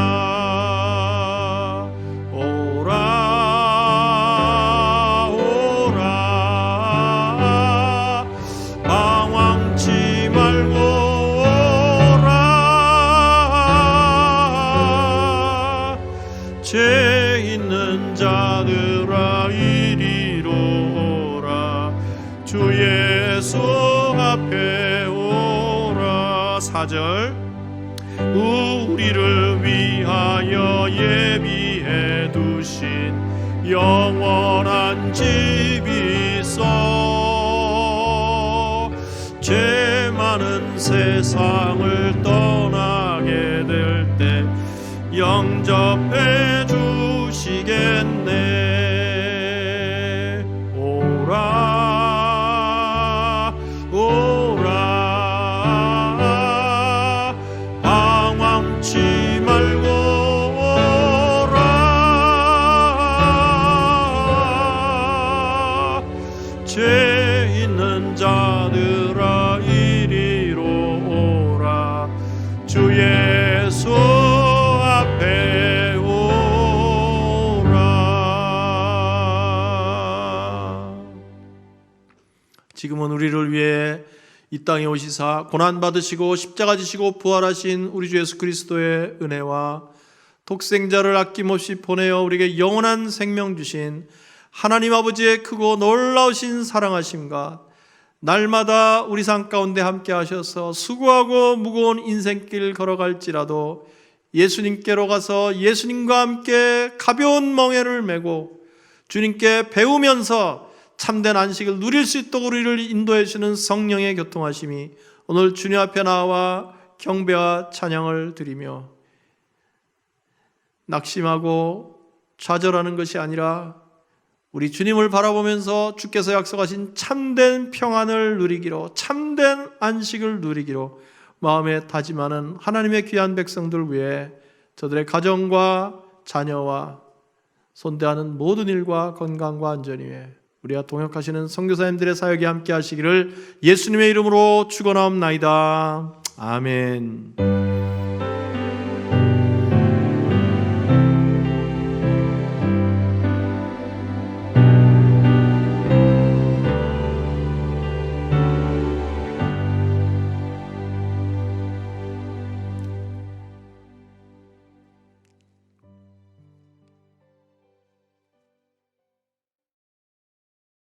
오라 오라 방황치 말고 오라. 죄 있는 자들아 이리로 오라. 주 예수 앞에 오라. 4절 우리를 위하여 예비해 두신 영원한 집이 있어. 죄 많은 세상을 떠나게 될 때 영접해 주시겠네. 오라 오라 방황치 말고 오라. 죄 있는 자들아 이리로 오라. 주 예수 앞에 오라. 지금은 우리를 위해 이 땅에 오시사 고난받으시고 십자가 지시고 부활하신 우리 주 예수 그리스도의 은혜와 독생자를 아낌없이 보내어 우리에게 영원한 생명 주신 하나님 아버지의 크고 놀라우신 사랑하심과 날마다 우리 삶 가운데 함께 하셔서 수고하고 무거운 인생길 걸어갈지라도 예수님께로 가서 예수님과 함께 가벼운 멍에를 메고 주님께 배우면서 참된 안식을 누릴 수 있도록 우리를 인도해 주시는 성령의 교통하심이 오늘 주님 앞에 나와 경배와 찬양을 드리며 낙심하고 좌절하는 것이 아니라 우리 주님을 바라보면서 주께서 약속하신 참된 평안을 누리기로, 참된 안식을 누리기로 마음에 다짐하는 하나님의 귀한 백성들 위해 저들의 가정과 자녀와 손대하는 모든 일과 건강과 안전 위에 우리와 동역하시는 선교사님들의 사역에 함께 하시기를 예수님의 이름으로 축원하옵나이다. 아멘.